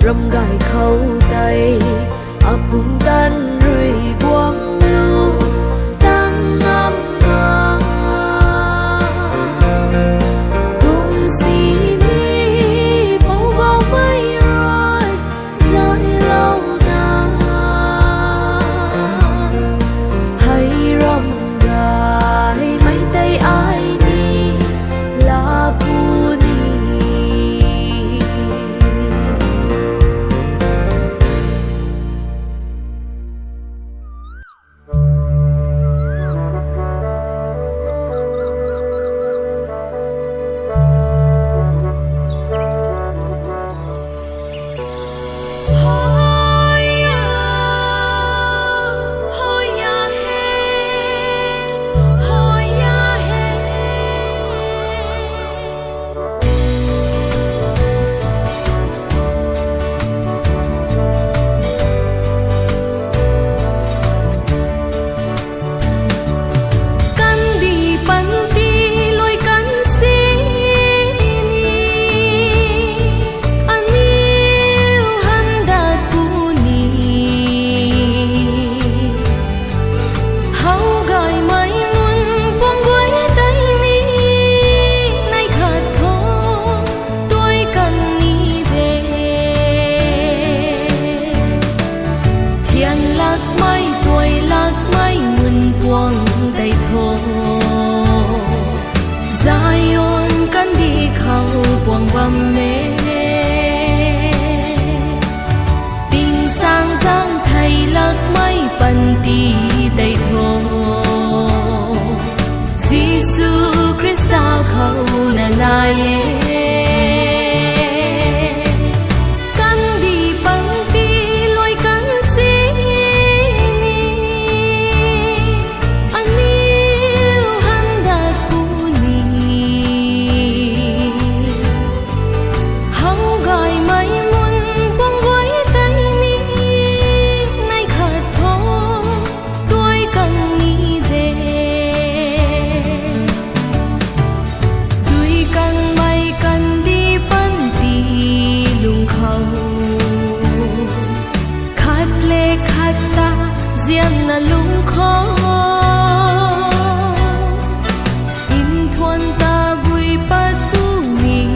ram gai khâu tay apung tan rui quang lu tăng ngâm ma cùng xin đi bầu bầu mây rồi dài lâu na hay ram gai mấy tay ai đi là bu ni quang bầm mê tình sang giang thầy lạc mây bần tì đầy thô Giêsu Christa khâu na na căn đi băng tì lôi căn xí ni anh yêu hắn đã cu ni hau gai mai mun quang với tay ni nay khát thô tôi cần nghĩ về đuôi cần bay cần đi bắn tì lung khâu khát lệ khát ta riêng là lung khó in thuần ta vui bắt tu mi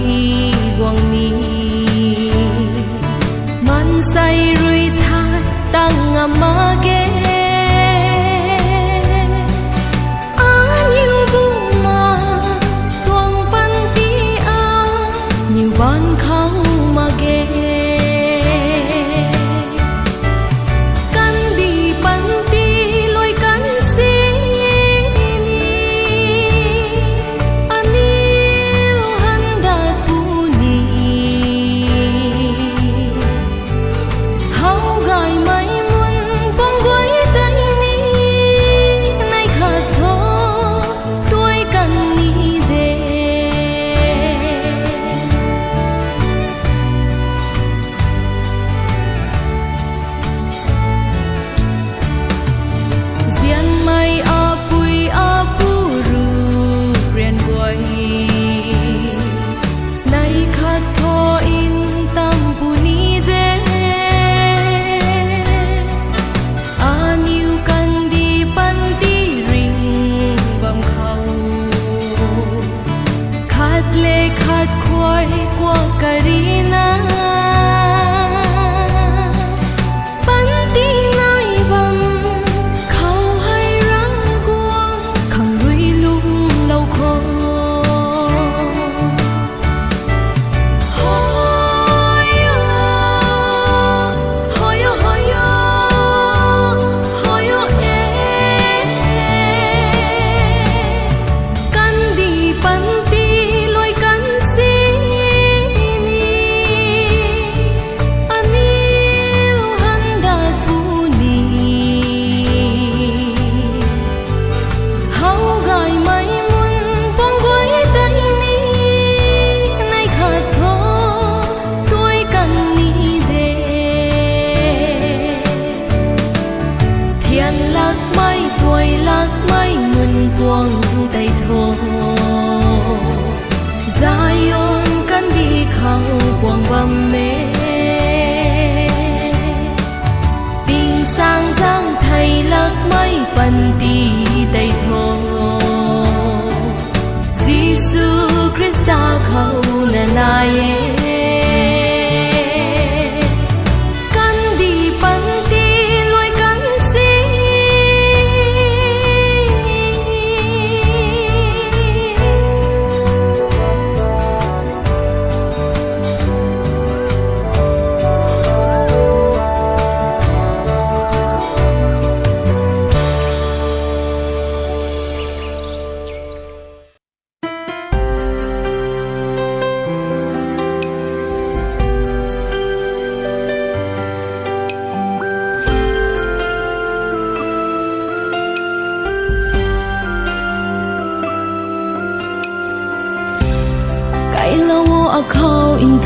quang mi man say rui tha tăng ama ge nhiều bu mà tuang pan ti a nhiều ban khâu mà ge căn đi pan ti lôi căn xí ni anh yêu hắn đã tu ni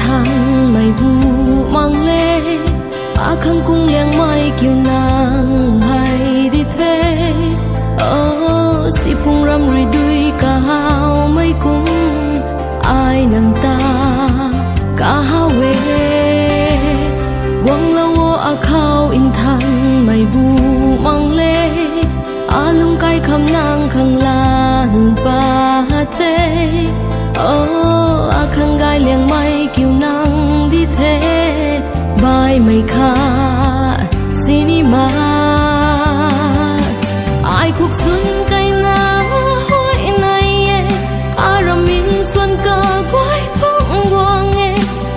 thang mày bu mang lê khăn cung liang mai kiều nàng hay đi thế si pung ram ri đuôi cả hao mây cung ai nàng ta cả hao về quăng lâu khao in thang mày bu mang lê lung cay khăm nàng khăng lan ba thế khăng gai liang mai kiều nàng đi thế bài mây kha sini ma ai cuộc xuân cay na hỏi này aramin xuân ca quay phong quang nghe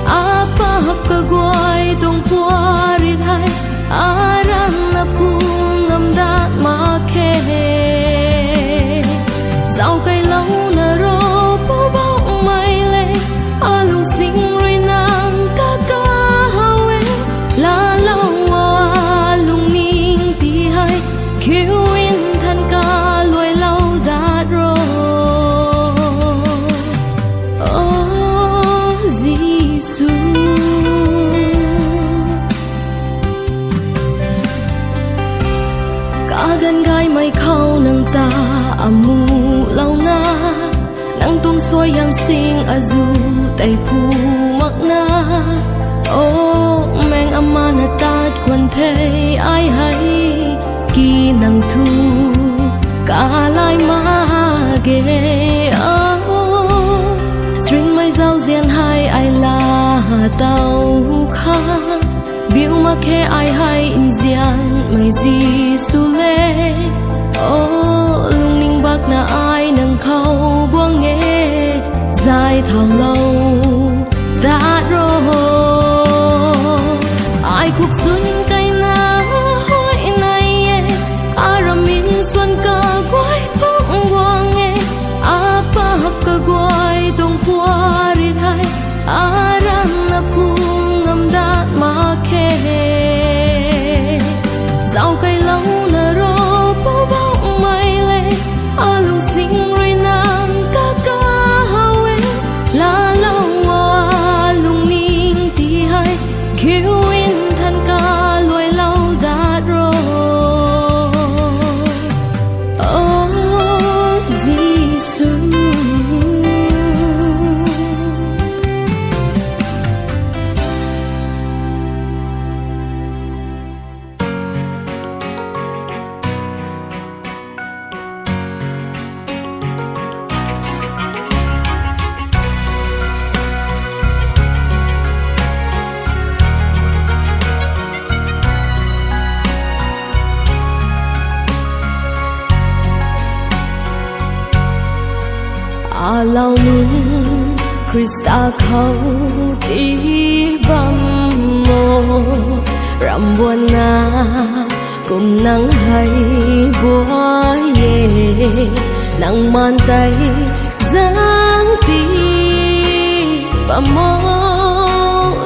apa hấp ca quay tông qua ri hai aran na phung ngâm đát ma khe dạo cây lâu na ro bao bao mây lệ lung sinh rồi nàng ca ca hawe la lâu lung ning ti hai kêu in than ca lôi lâu đã ro Giêsu cả gần gai mây khâu nang ta amu lâu na nang tung xoay yam sing azu tay phu mak na meng amana tat quan thế ai hay kỳ nang thu cả lai ma ghê string mai giao diên hai ai là tàu kha biểu mà khe ai hay in dian mai gì su lê lung ninh bạc na ai nang khâu buông nghe dài thao lâu đã rồi ai cuộc xuân cay na hỏi này aramin xuân ca quay phong quang nghe apa hấp ca quay tông qua ri hai aran na phung ngâm đát ma khe dạo cây lâu na ro bao bao mây lệ lung sinh rồi nàng ca ca hawe la lâu lung ning ti hai kêu in than ca lôi lâu đã ro Giêsu lao mun Krista khâu tí băm mô ram buồn na cùng nắng hay búa ye nắng man tay dáng tí băm mô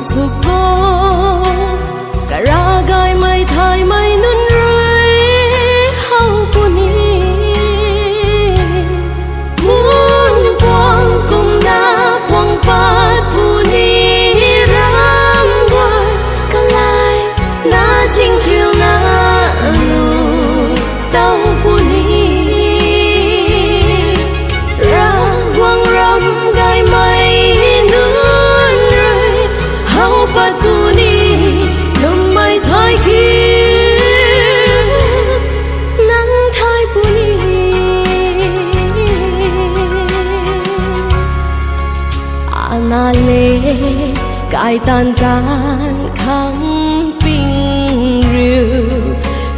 thuộc cô cả ra gai mây thay mây nun rơi hau puni cùng na buông pat puni ram qua cả lai na chinh khiêu na lu tàu puni ra buông ram gai mây nun rơi hau pat puni lum mai thay kia nắng thay puni na lê cài tan tan khang ping riu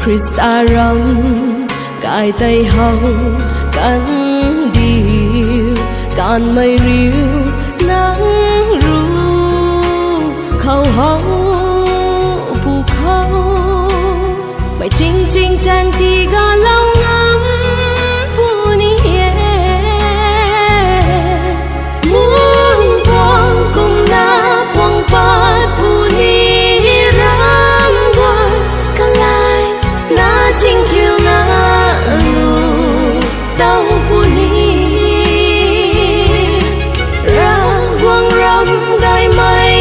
Krista ram cài tay hậu cắn điều can mây riu nắng ru khâu hậu phù khâu mày chinh chinh chan thì ga lâu ngắm phu ni cùng na buông pat puni ram qua cả lai na chinh khiêu na lu tàu puni ra buông ram gai mây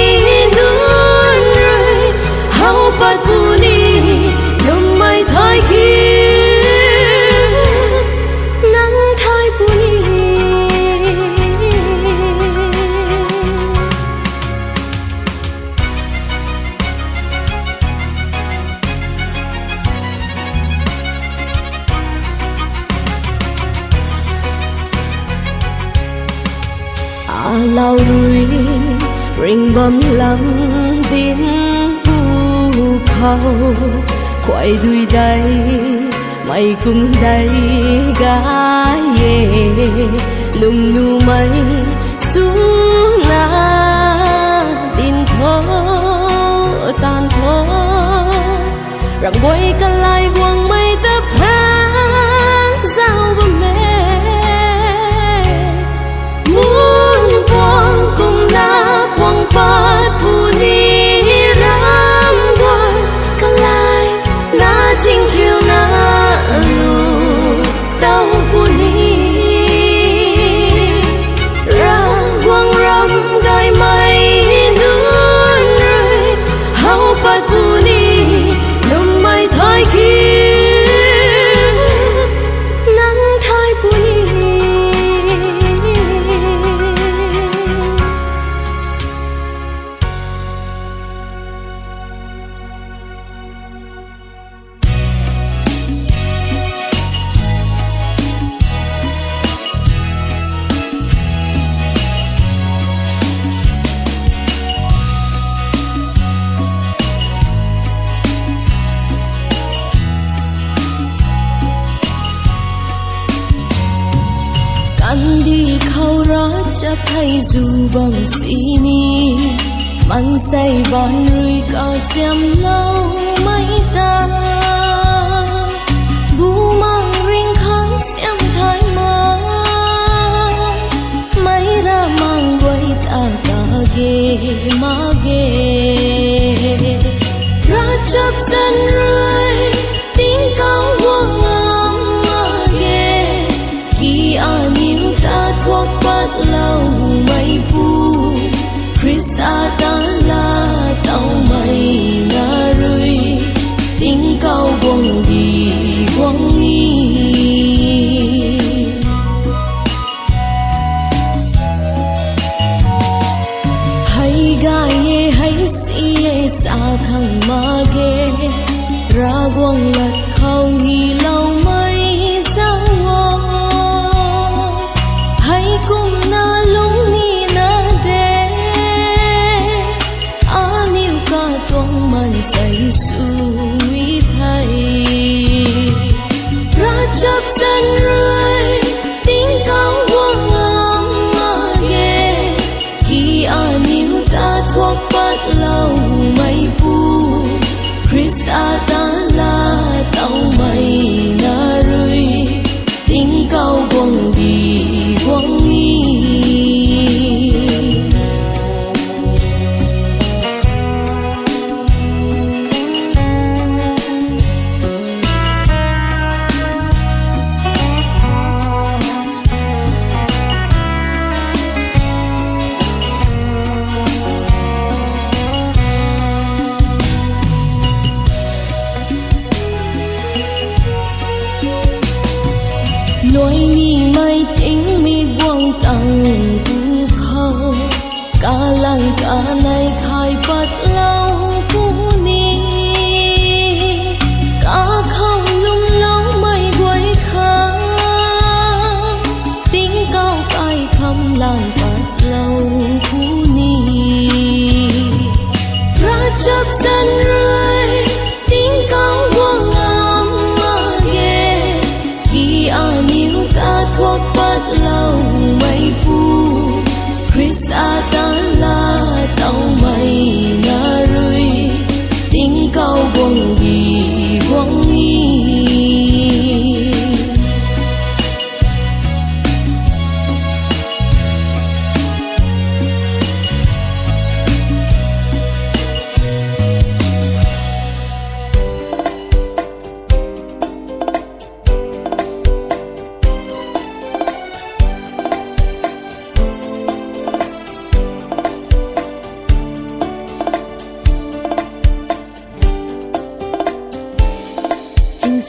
lao rui ring bom lắm đến u khâu quay đuôi đây mày cùng đây gái lùng nu mây xuống na tin thơ tan thơ rằng quay cả lại buông mây tấp hàng giao bom mẹ muốn buông cùng na buông bát buni ram quay cả lại na chinh kiêu na lu tao buni ra buông ram gai mây nương rơi hao bát buni lùng mây thái kia nắng thái buni anh đi khâu ra chấp hay dù bom xì ni man say bon rui cao xem lâu mấy ta bu mang ring kháng xem thái mà mấy ra mang quay ta ta ghê mà ghê ra chấp sân rơi tiếng cao quang âm mà ghê kỳ an yêu ta thuộc bắt lâu mây bu Chris ta la tao mây na rui tiếng cao buông đi buông nghi hay gai hay si sa khang ma ge ra buông lật khâu hi lâu mây sao hay cùng na lung ni na de an yêu ca tuang man say suy thay ra chấp sân rơi tiếng cao quang âm mà ghê kỳ an yêu ta thuộc bắt lâu mây bu Chris ta la tao mây na rui tiếng cao buông đi buông nghi lối ni mây tính mi quang tăng tu khâu cả lăng cả này khai bắt lâu bu ni cả khâu lung lâu mây quay khá tiếng cao cay khăm lăng bắt lâu bu ni ra chấp sân rơi tiếng cao quang âm mà ghê kỳ an yêu ta thuộc bắt lâu mây bu Chris ta la tao mây na rui tiếng cao buông đi buông nghi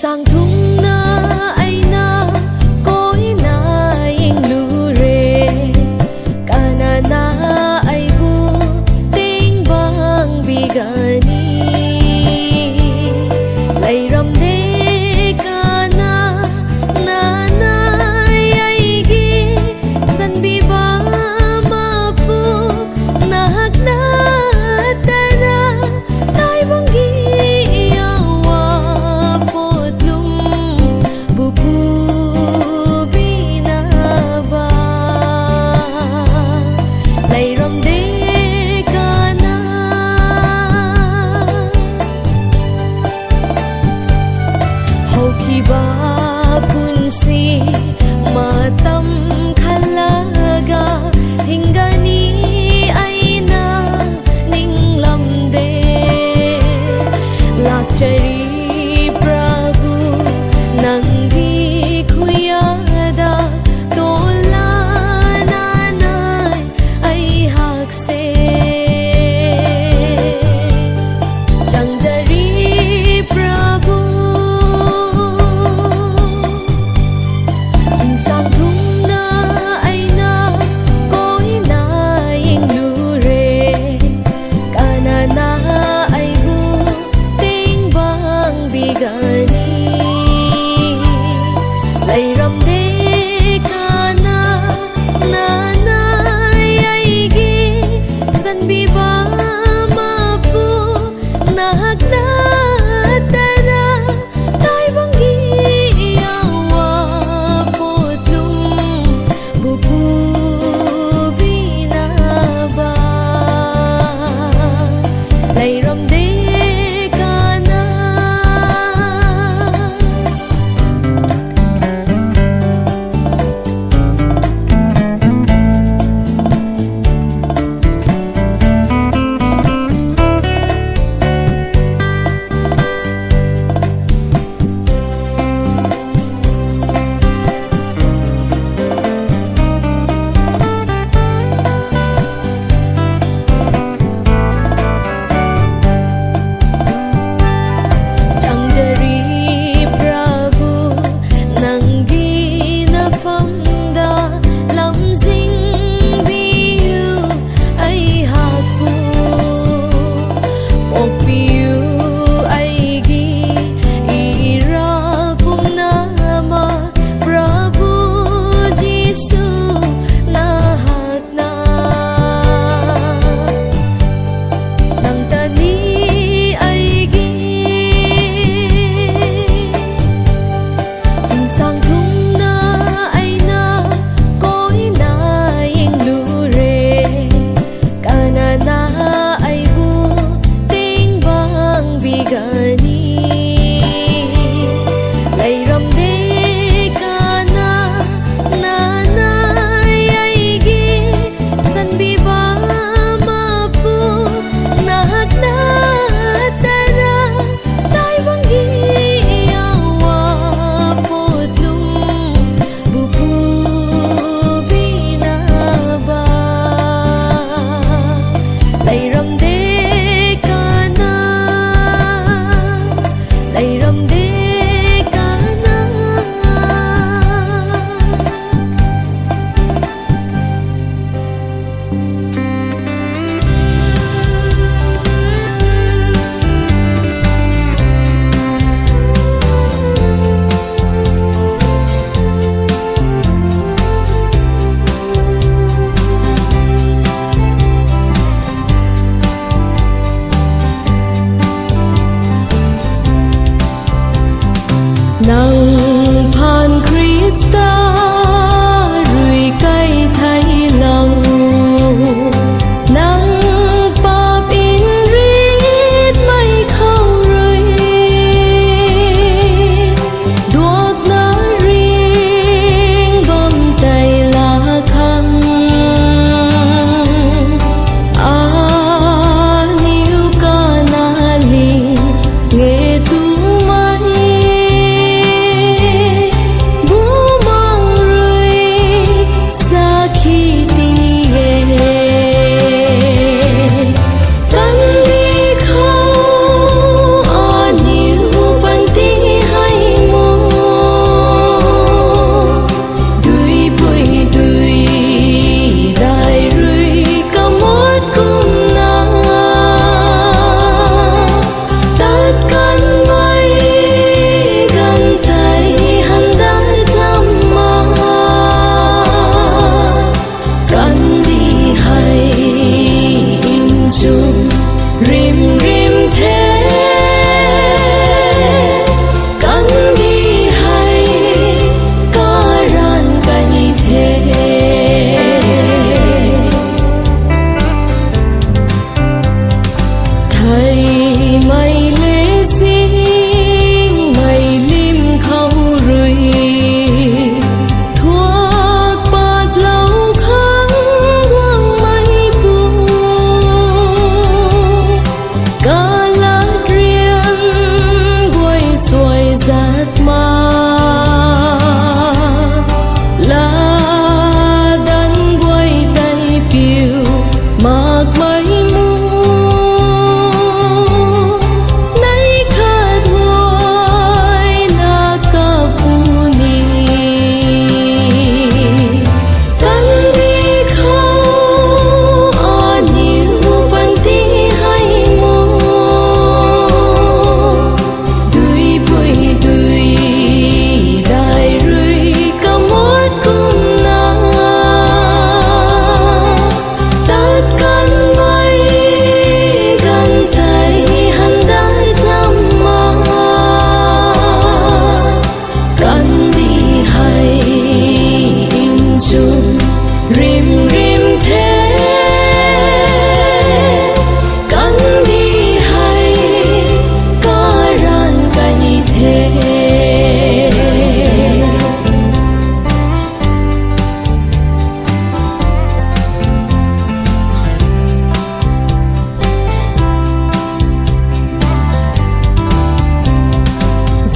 sang thung na ai na koi na ing lu re kana na ai bu ting bang bigani lai ram de kana na na ai gi dan bi ba ma Iba punsi matam khalaga hinggani ay na ninglamde lakchari Prabhu nanggi khuyada tola nanay ay hakse changjari Prabhu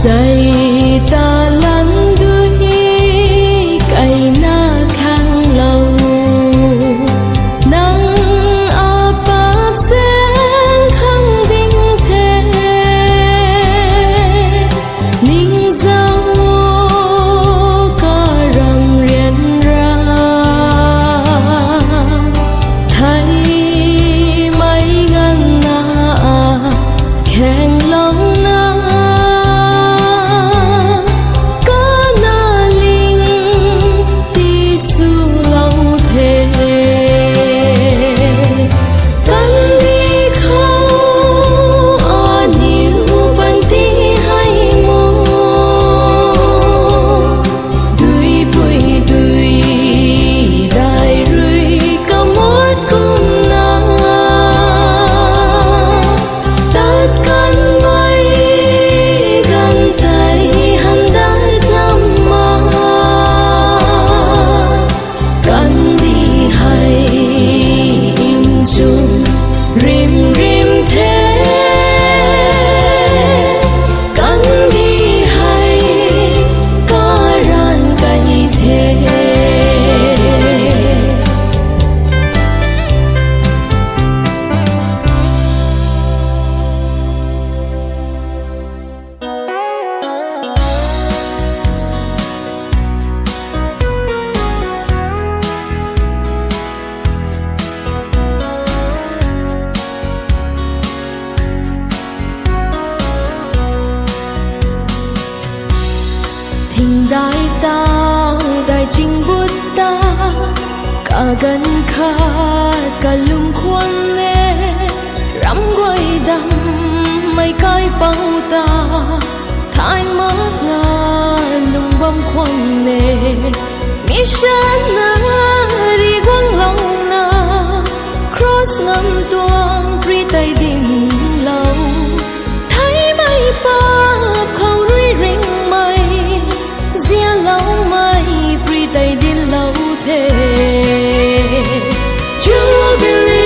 dày ta lăn đuôi cây na khang lâu nắng áp áp sáng khăng đinh thế ninh giao ca răng riêng ra thấy mấy ngân na khen lòng na thình đại tao đại trình bút ta cả gần khát cả lùng khoan nè rắm quay đầm mây cái bao ta thái mất ngà lùng bom khoan nè mi san na ri quang lòng na cross ngâm tuang pri tay đinh lâu thấy mây bắp khâu rui rinh mây zia lâu mây pri tay đinh lâu thế Jubilee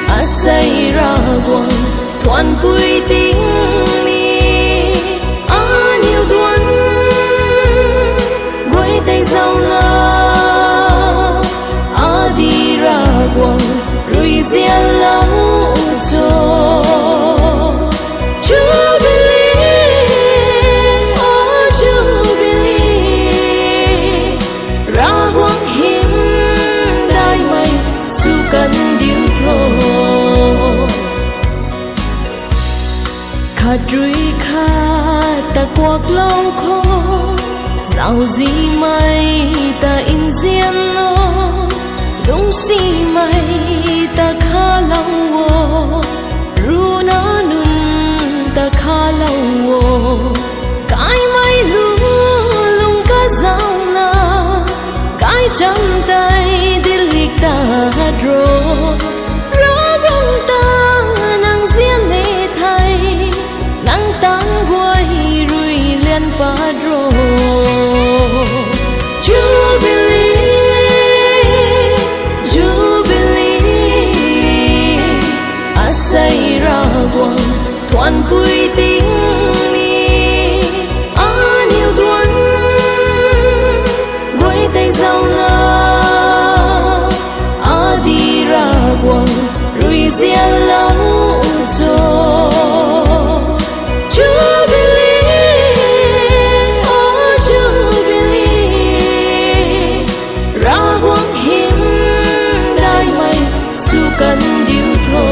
asai ra quang thoan vui tiếng mi nhiều tuần quay tay giàu na đi ra quang rồi zia lâu cho cần điều thô khát rui khát ta quạt lâu khó dạo gì mây ta in riêng nó lung si mây ta khá lâu ru nó nun ta khá lâu cái mây lung lung cá dao na cái trăm tay đi liệt ta rô bông ta nàng riêng nê thay nàng tăng quay rui liên pa rô Jubilee asai ra quang thoan vui tiếng mi nhiều tuần quay tay giàu na đi ra quang rồi zia lâu cho Jubilee ra quang hiếm đai mây su cần điều thô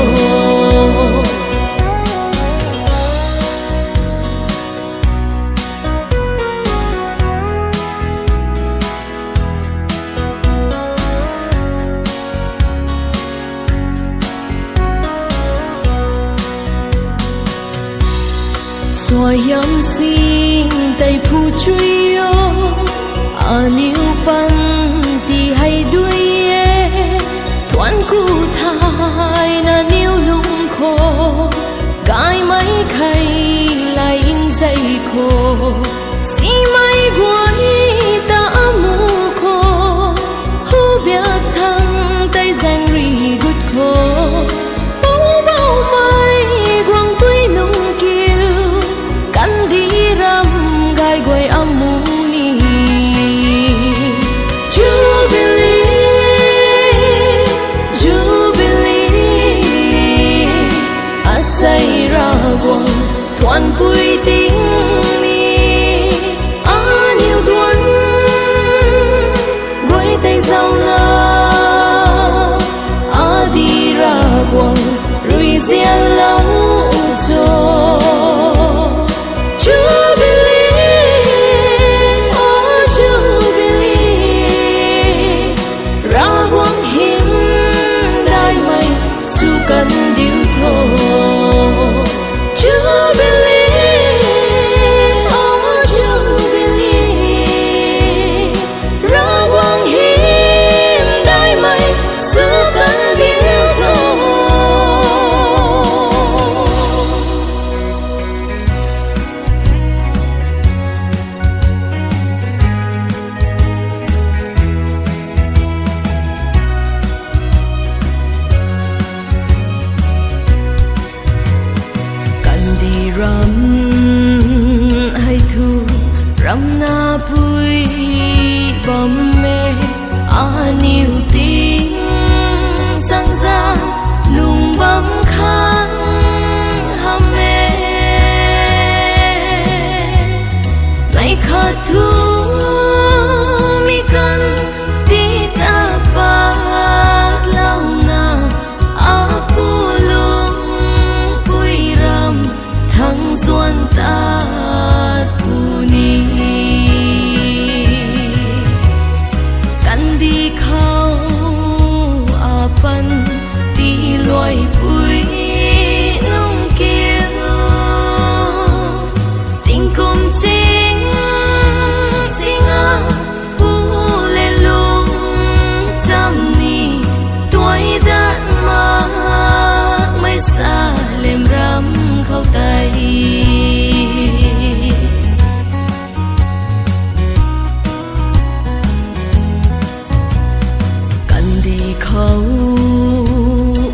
xoay yam xin tay phu truy yo niu pan ti hay đuôi thoan cu thai na niu lung khô cái máy khay lại in dây khô si mai quay ta mu khô hu biết thăng tay giang ri gút khô bao bao phần tí loài vui nông kia tình cùng chính chính á u lê lung chăm ni tuổi đan mà mai xa lem ram khâu tay khâu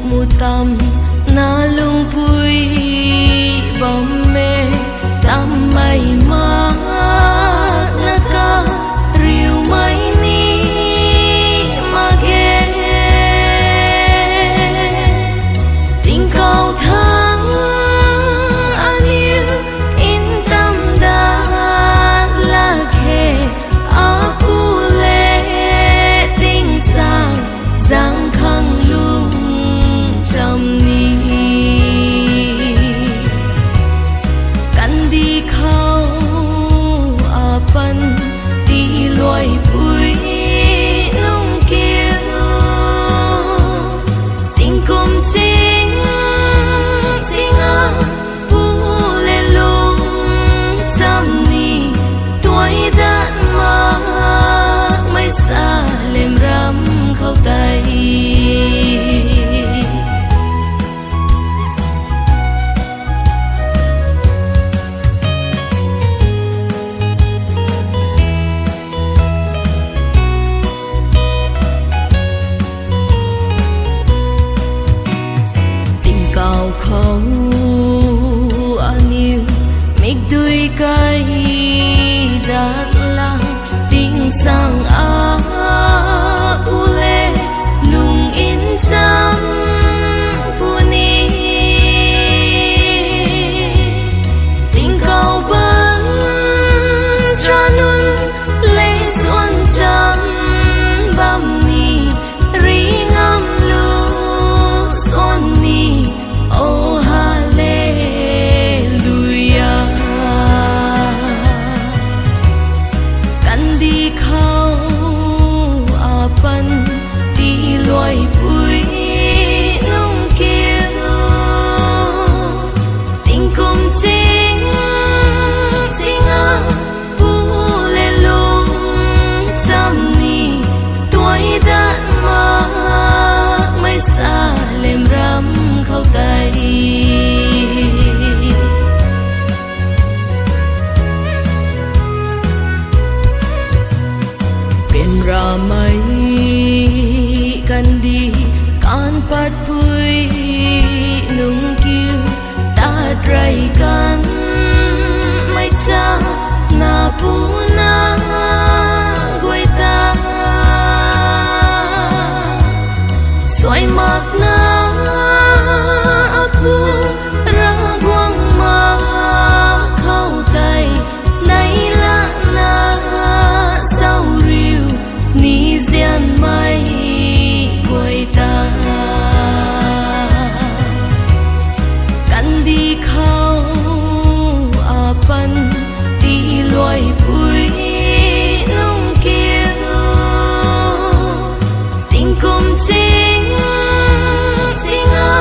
mu tam na lung pui bom me tam mai ma na ka riu mai ni ma ge tình cầu thang anil in tam da la khe aku le tình sang giang khang lung chăm ni căn đi khâu apan tí loài bụi nông kia tình cùng chính chính á u lê lung chăm ni tuổi đan mà mai xa lem ram khâu tay tình cao khâu anh yêu mịch đuôi cây đã lang tình sang á u lê lung in chăm puni tình cầu bắn ranun lê xuân chăm bam ni ri ngam lu xuân ni oh hallelujah căn đi khâu apan tí loài bụi nông kia tình cùng chính chính á u lê lung chăm ni tuổi đan mà mai xa lem ram khâu tay biển ra mây căn đi can pat pui nung kiu ta drai kan mai cha na pu na goi ta xoay mặt na pu ra quang ma khâu tay nay la na sao riu ni zian mai quay ta căn đi khâu apan tí loài bụi nông kia tình cùng chính chính á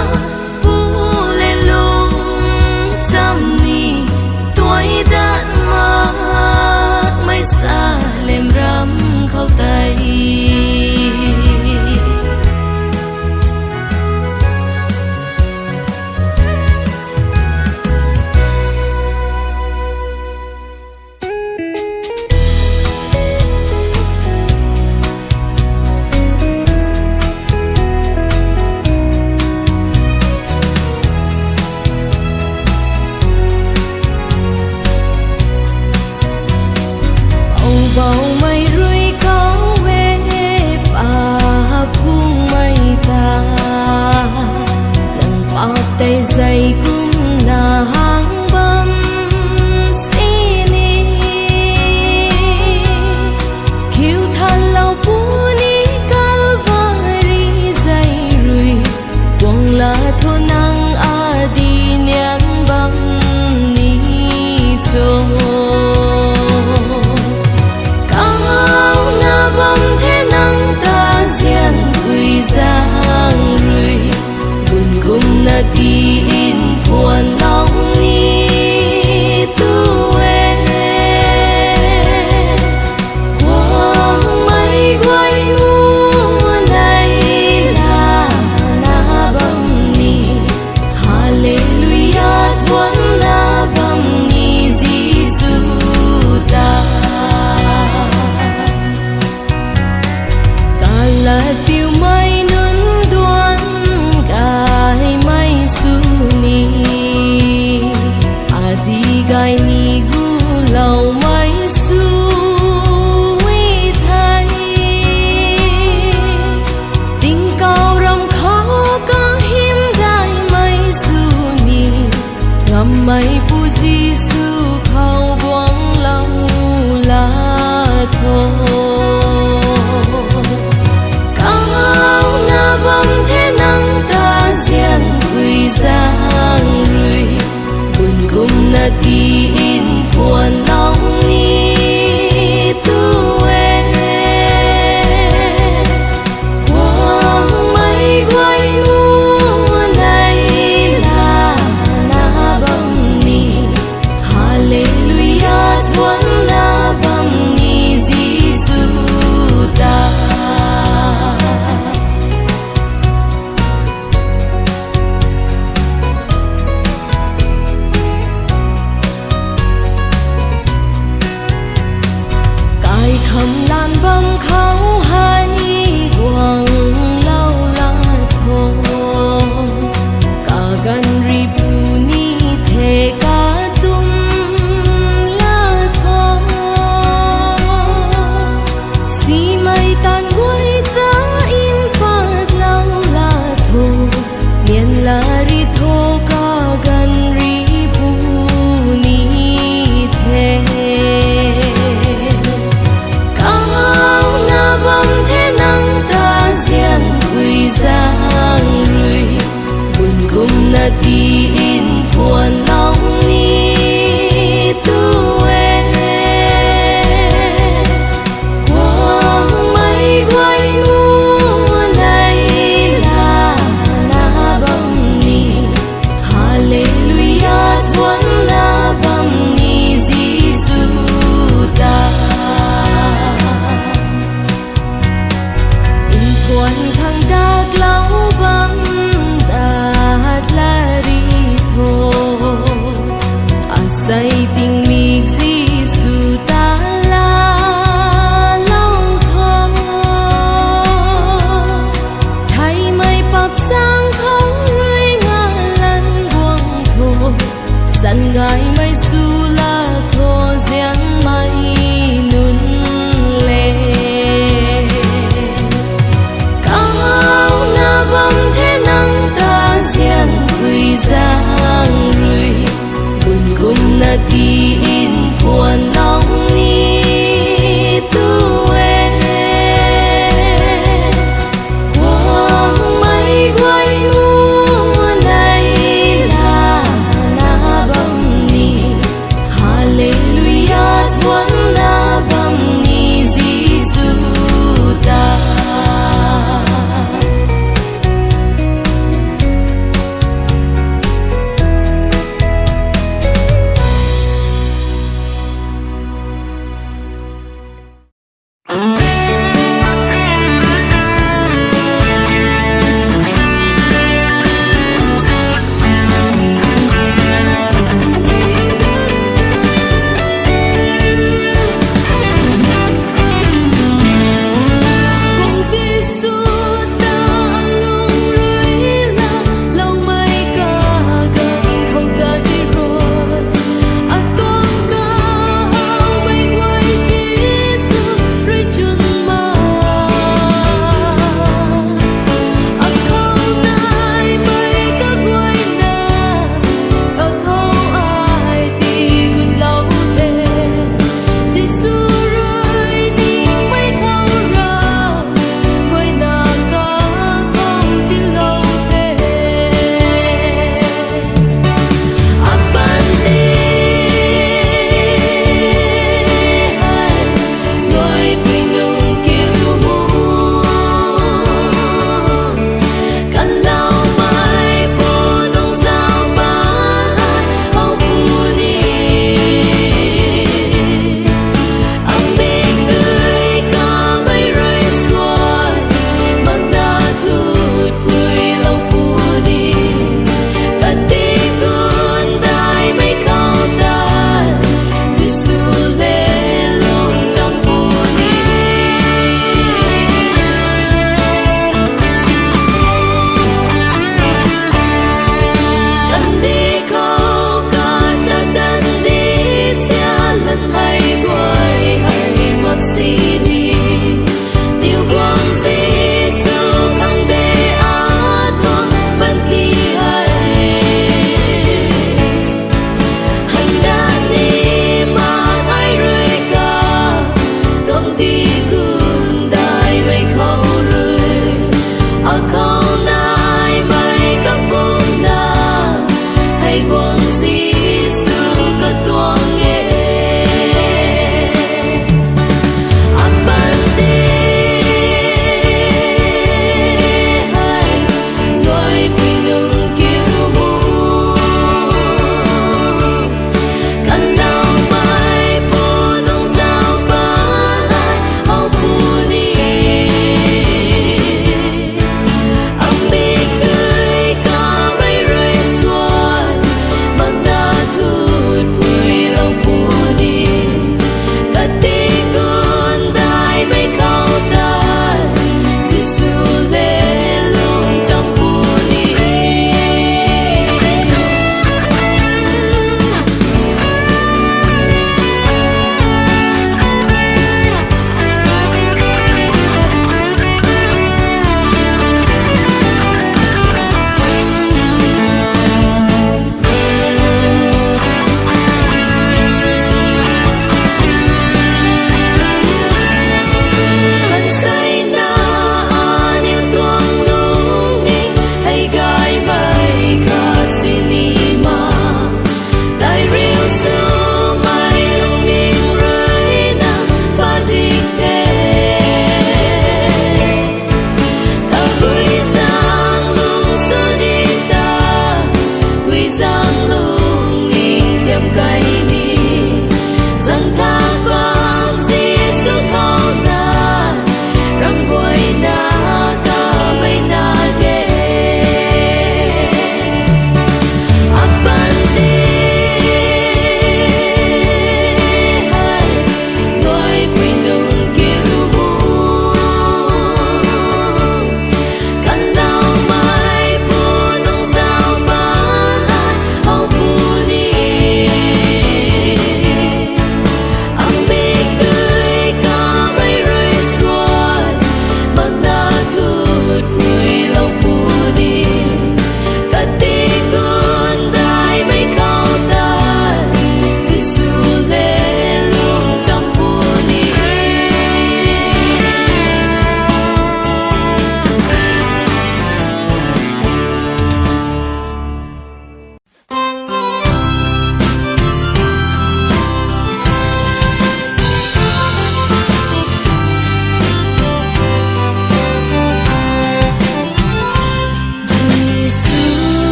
na tiin puan long ni tu e quang mây quay mua này là na bam ni hallelujah chuan na bam ni Giêsu ta la piu mai nun duan gai mai su ni adi gai ni gu lau mai su wi thai tình cao ram khó ca him gai mai su ni ngam mai pu Giêsu khao quang lau la tho giang rui buồn cùng na tiin puan long ni tu e quang mây quay mua này là na bam ni hallelujah chuan na bam ni Giêsu ta khẩm lan băng kháo hay quang lau la thô cả gan ri bu ni the cả tum la thô si mai tan quay ta in phát lau la thô niên la ri thô cả gan ri bu ni the giang rui buồn cùng na tiin puan long ni tu e quang mây quay mua này là na bam ni hallelujah chuan na bam ni Giêsu ta in thuan thang đa lau bam đạt la ri tho asai ting mig Giêsu ta la lau tho thay mai pap sang khong rui nga lan quang tho san gai mai su la tho zian mai nun le giang rui buồn cùng na tiin puan long ni tu e quang mây quay mua này là na bam ni hallelujah chuan na bam ni Giêsu ta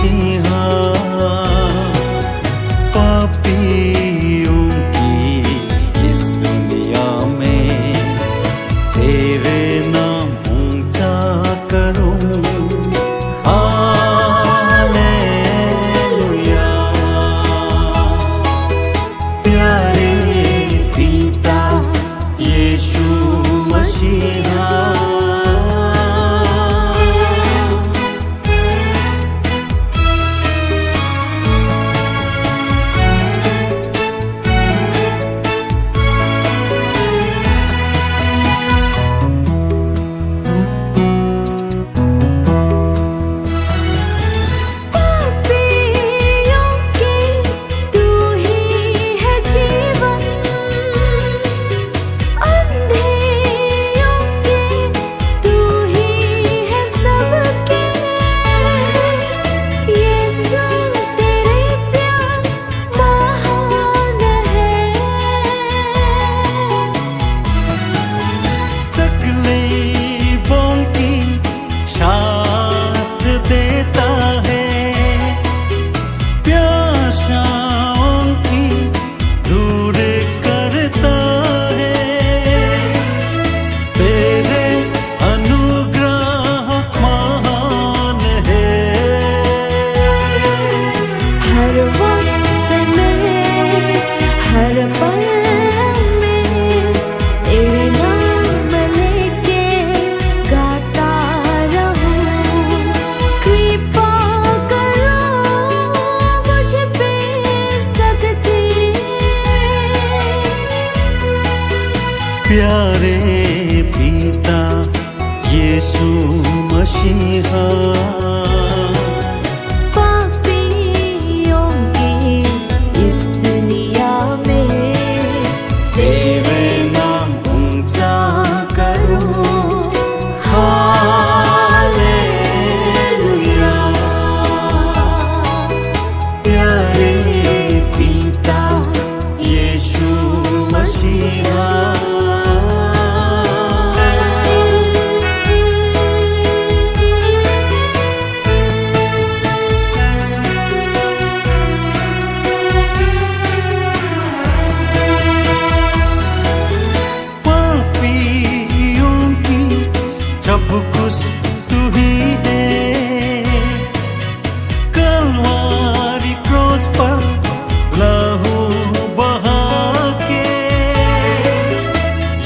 मसीहा, पापियों की इस दुनिया में तेरे नाम ऊंचा करूं। हालेलुया। प्यारे पिता यीशु मसीहा, साथ देता है, प्यासाओं की दूर करता है। तेरे अनुग्रह महान है। हर वक्त में, हर पल में तेरे नाम लेके गाता प्यारे पिता यीशु मसीहा, पापियों की इस दुनिया में तेरे नाम ऊंचा करूं। हालेलुया। प्यारे पिता यीशु मसीहा, सब कुछ तू ही है। कलवारी क्रॉस पर लहू बहा के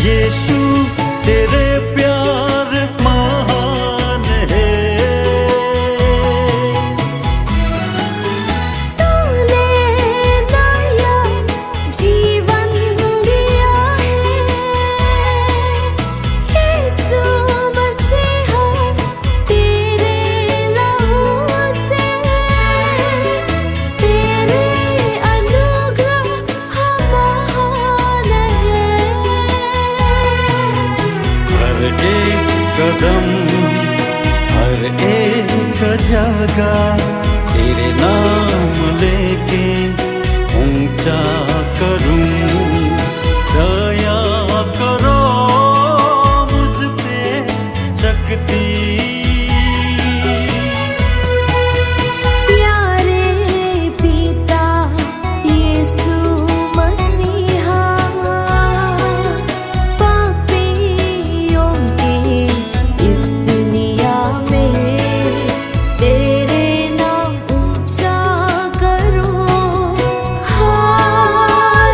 यीशु तेरे प्यार महान है। तूने नया जीवन दिया है यीशु मसीहा, तेरे लहू से तेरे अनुग्रह महान है। हर एक कदम, हर एक जगह तेरे नाम लेके ऊंचा करूं। दया करो मुझ पे शक्ति। प्यारे पिता यीशु मसीहा, पापियों की इस दुनिया में तेरे नाम ऊंचा करूं। Hallelujah.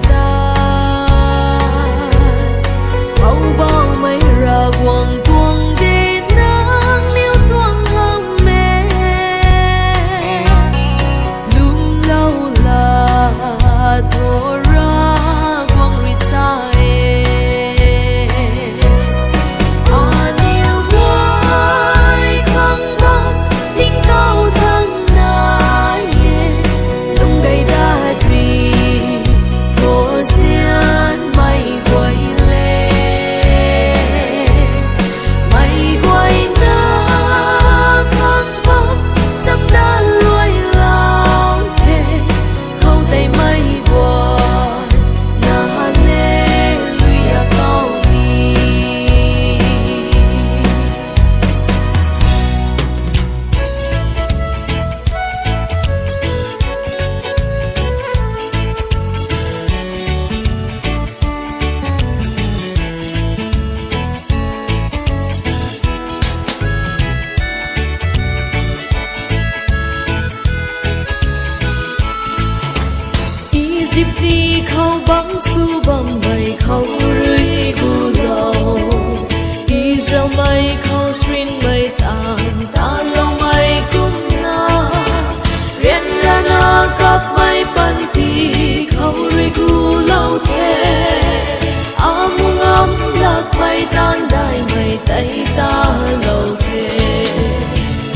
ta bao bao mấy ra quăng tuông để nắng níu tuông hâm mê lum lâu là thô ra quăng rì xa dịp đi khâu băng su băng mây khâu rưỡi gu lâu Israel mây khâu xuyên mây tàn ta lòng mây cũng na riêng ra na cặp mây pan ti khâu rưỡi gu lâu thế amung am lạc mây tan đại mây tây ta lâu thế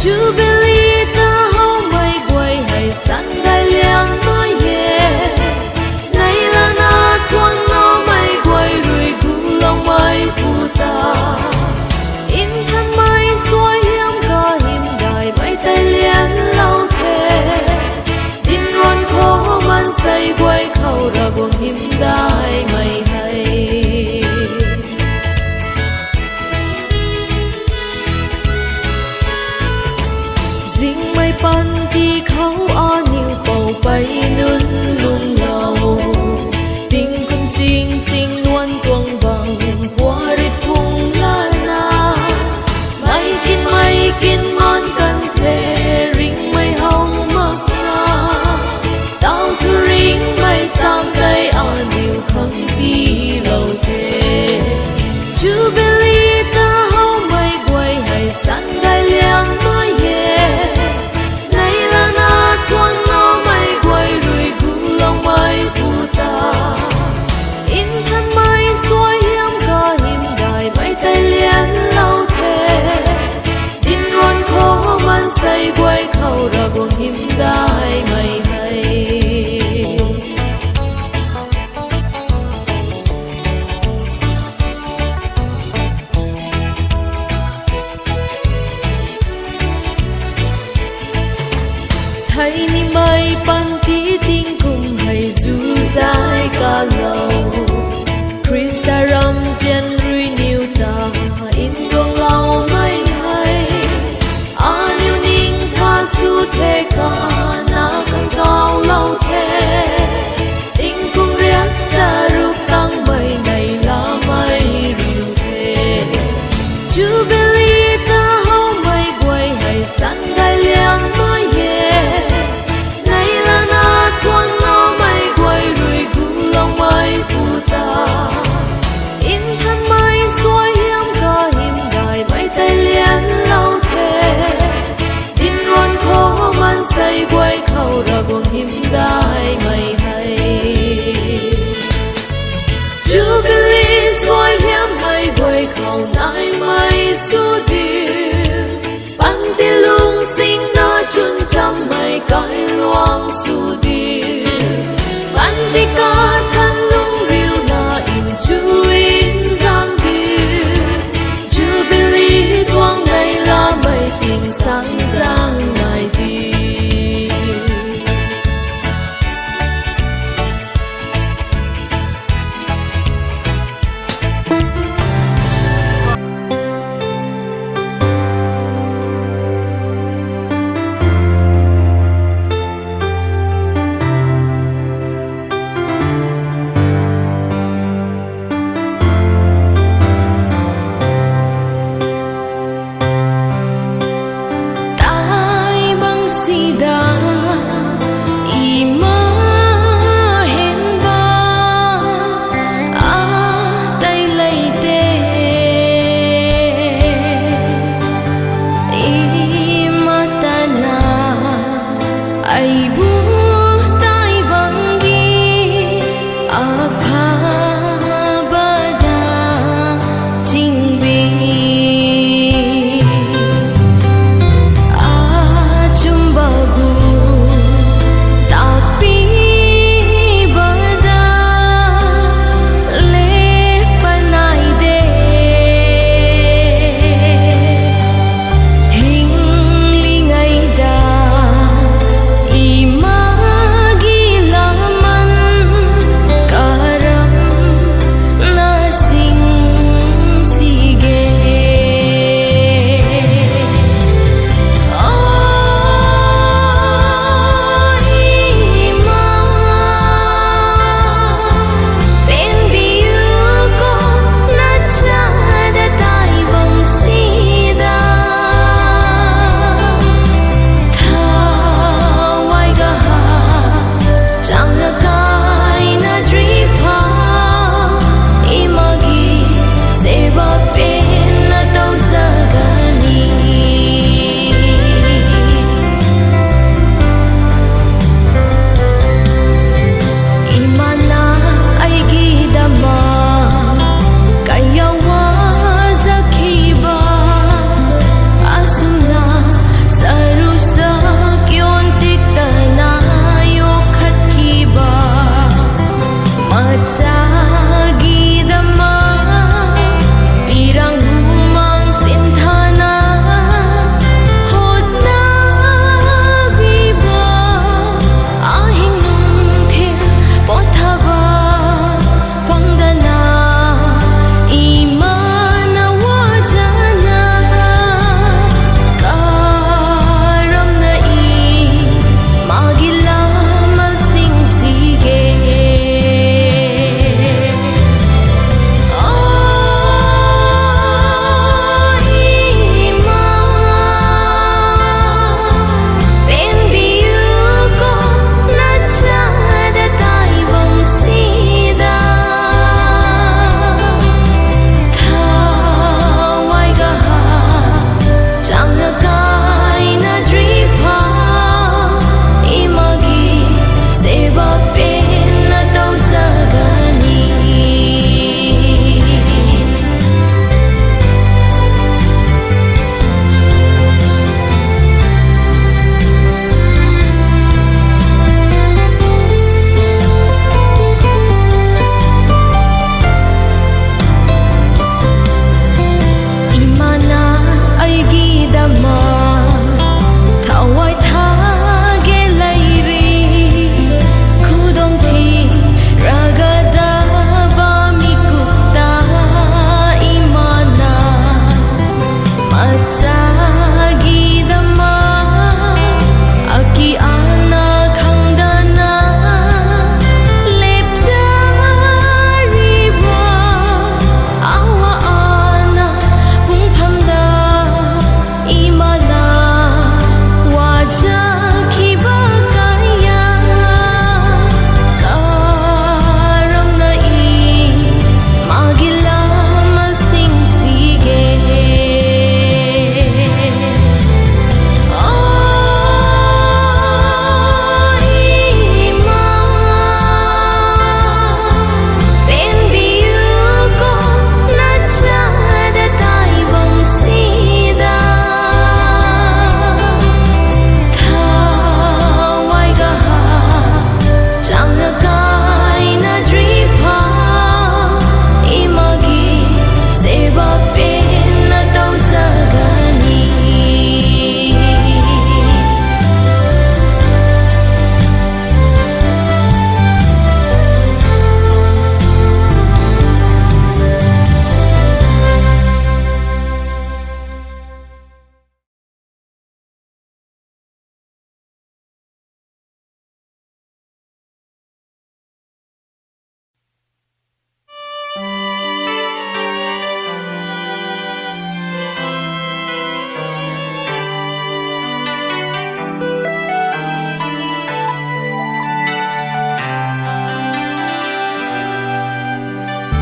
Jubilee ta hau mây quay hay sẵn đại liang nói yeah chuan nó mây quay rồi gu lòng mây phù ta in thân mây xuôi hiếm ca hiểm đại mây tay liền lâu thế tin ruan khó man say quay khâu ra gồm hiểm đại mây hay riêng mây pan thì khâu a nhiều bầu bay nương lung lâu chinh chinh nuan tuông bằng qua rít vùng la na mai kin mon cần thể ring mây hồng mắc na tao thu ring mây sang đây an điều không đi lâu thế Jubilee ta hau mây quay hay sẵn đại liang nói yeah này là na chuan nó mây quay rồi gu lòng mây phù ta in thân mây xuôi hiếm ca hiểm đại mây tay liền lâu thế tin ruan khó man say quay khâu ra gồm hiểm đại mây hay thấy ni mây pan tí tin cùng hay du dài cả lâu Krista ram zian rui niu ta in tuông lâu mây hay a niu ning tha su thế ca na kan cao lâu thế tình cùng riết ra ruk tăng mây này là mây riu thế Jubilee ta hau mây quay hay sẵn đại liang nói yeah này là na chuan nó mây quay rồi gu lòng mây phù ta in thân mây xuôi hiếm ca hiểm đại mây tay liền lâu thế tin ruan khó man say quay khâu ra gồm hiểm đại mây hay Jubilee xuôi hiếm mây quay khâu nai mây su điêu pan ti lung sinh na chun chăm mây cõi loang su điêu pan ti ca thân lung riu na in chu in giang điêu Jubilee thoáng đây là mây tình sáng giang ngài điêu Aibu tai bangi apa bada jingbi ajumbabu tapi bada le panai de hing lingai da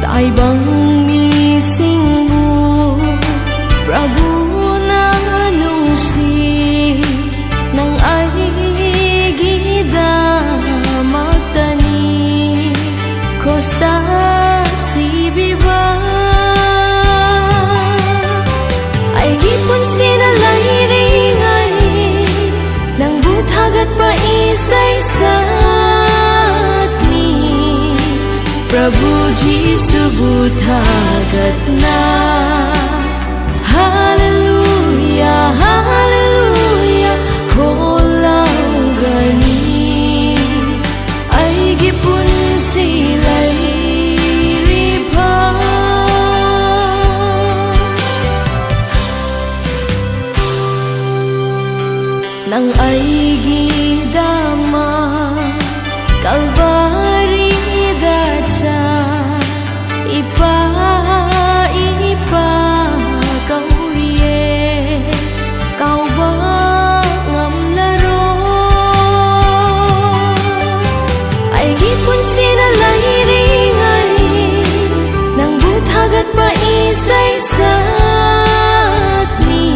Tại bằng mi sinh mu Prabhu na nung si nang ai sib'iba aigi punsi na layringay nang buthagat pa isaysat ni Prabhu Jisu buthagat na. Hallelujah, hallelujah, kolang gani ay gipun sila'y riba. Nang ay gidama Kalvari datsa ipa kauriye kau ba ngam laro ay gipun sinalayringay nang buthagat pa isaysat ni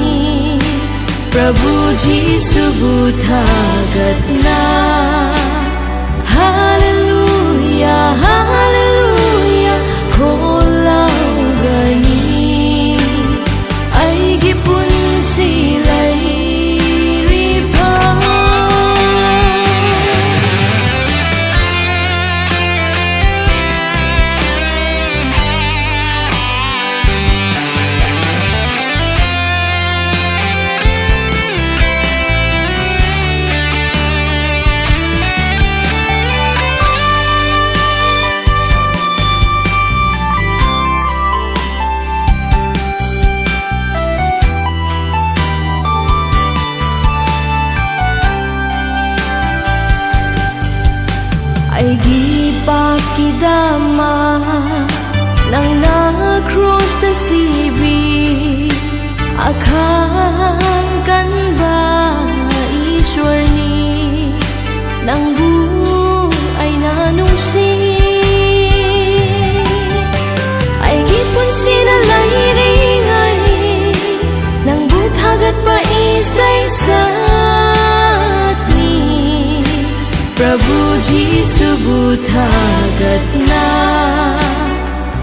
Prabhu Jisu buthagat na. Hallelujah, hallelujah, kolang gani ay gipun sila'y riba. Ay gipakidama nang na-cross na sibi akhang kanba Ishwar ni nang buhay nanungsi ay gipun sinalayringay nang buthagat pa isaysat ni Prabhu Jisu buthagat na.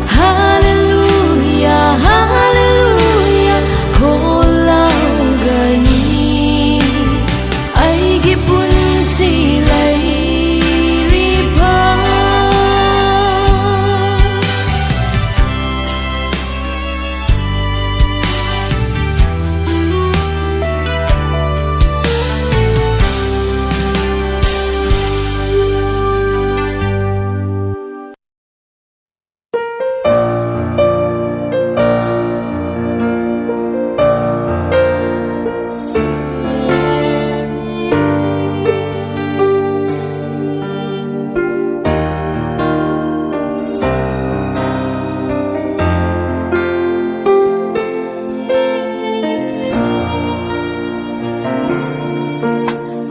Hallelujah, hallelujah, kolang gani ay gipun sila'y riba.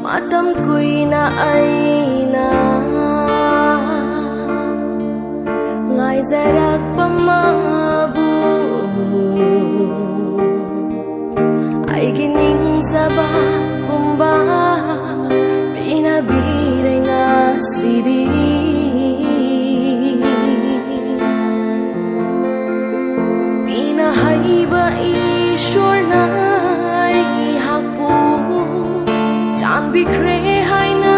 Matam ko'y naay na ngay zarak pamabu ay gining saba kumba pinabiray nga sidi pinahay ba Ishwar na ihaku चांद बिखरे है ना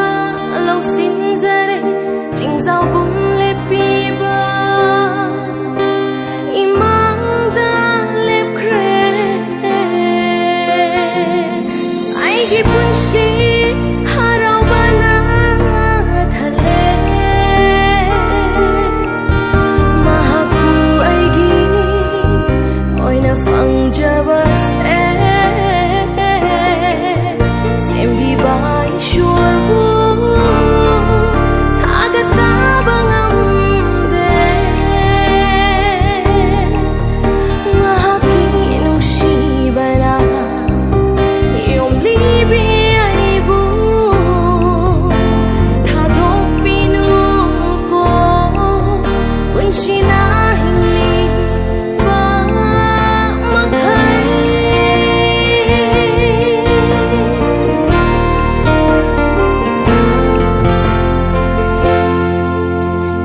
लो सिंजरे चिंजाओ गुमले पीबा इमांदा लेपखरे आईगी पुंशी हराव बना थले महाकू आईगी ओइना फंगजबस Sembiba Ishwar bu thagat na bangamde mahaki nungsiba na iyong libi ay bu thadok pinuko punsi na hingli ba maghay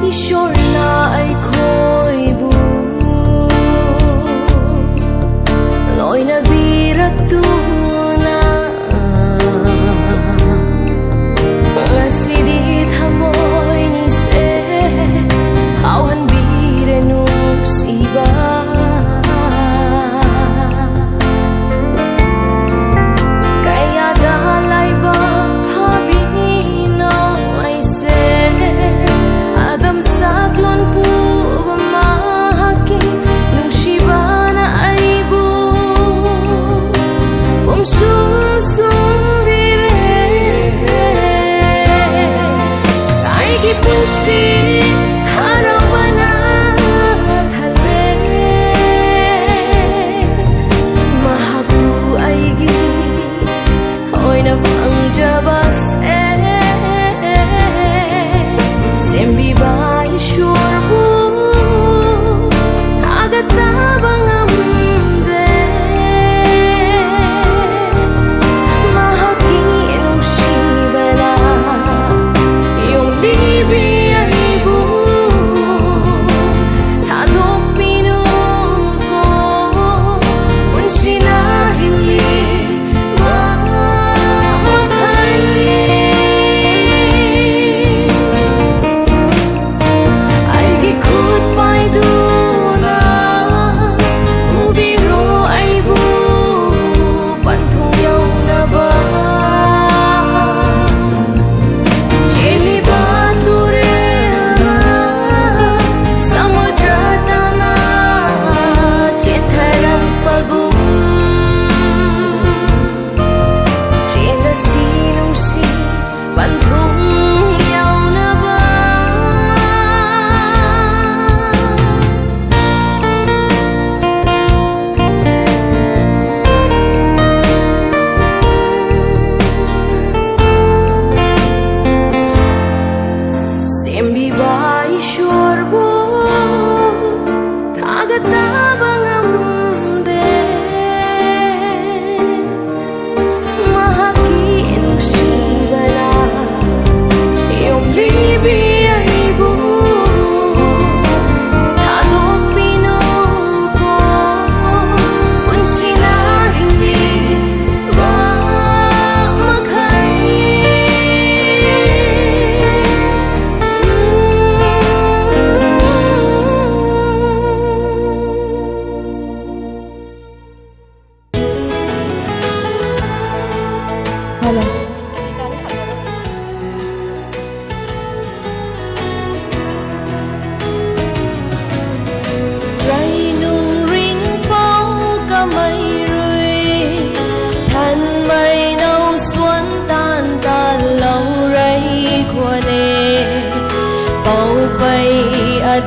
Ishwar na ay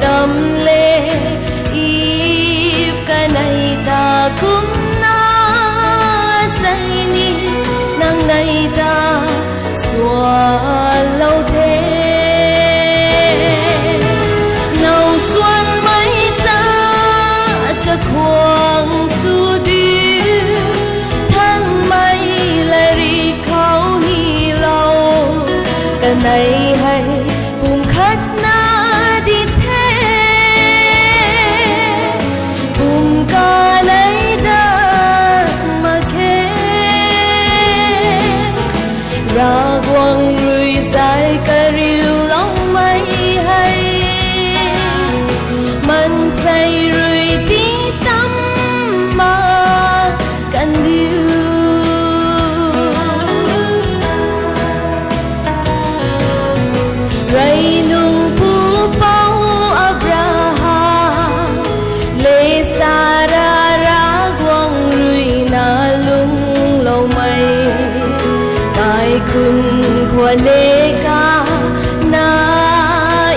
đâm lê if ka nay ta kum na say ni nang nay ta xua lâu thế nâu xuân mấy ta chắc khoang su điêu thân mây lại đi khâu hi lâu cái này hay cùng khách na đi thế cùng ca lấy đất mà khe ra quăng người dài cả riêu lòng mây hay mình say rồi tí tâm mà cần điều Ray nung pu pau Abraham le Sara ra quang rui na lung lâu mây tai kun kwa ne ka na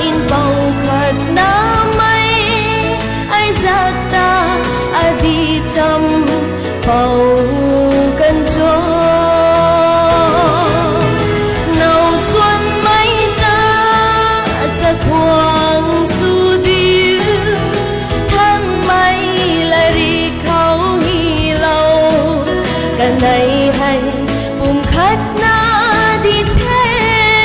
in pau khat na mây ai giặc ta adi chăm pau kan cho quang su điêu thân mây lại đi khâu hi lâu cái này hay cùng khách na đi thế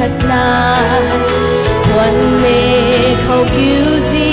thật là quần mê khâu cứu gì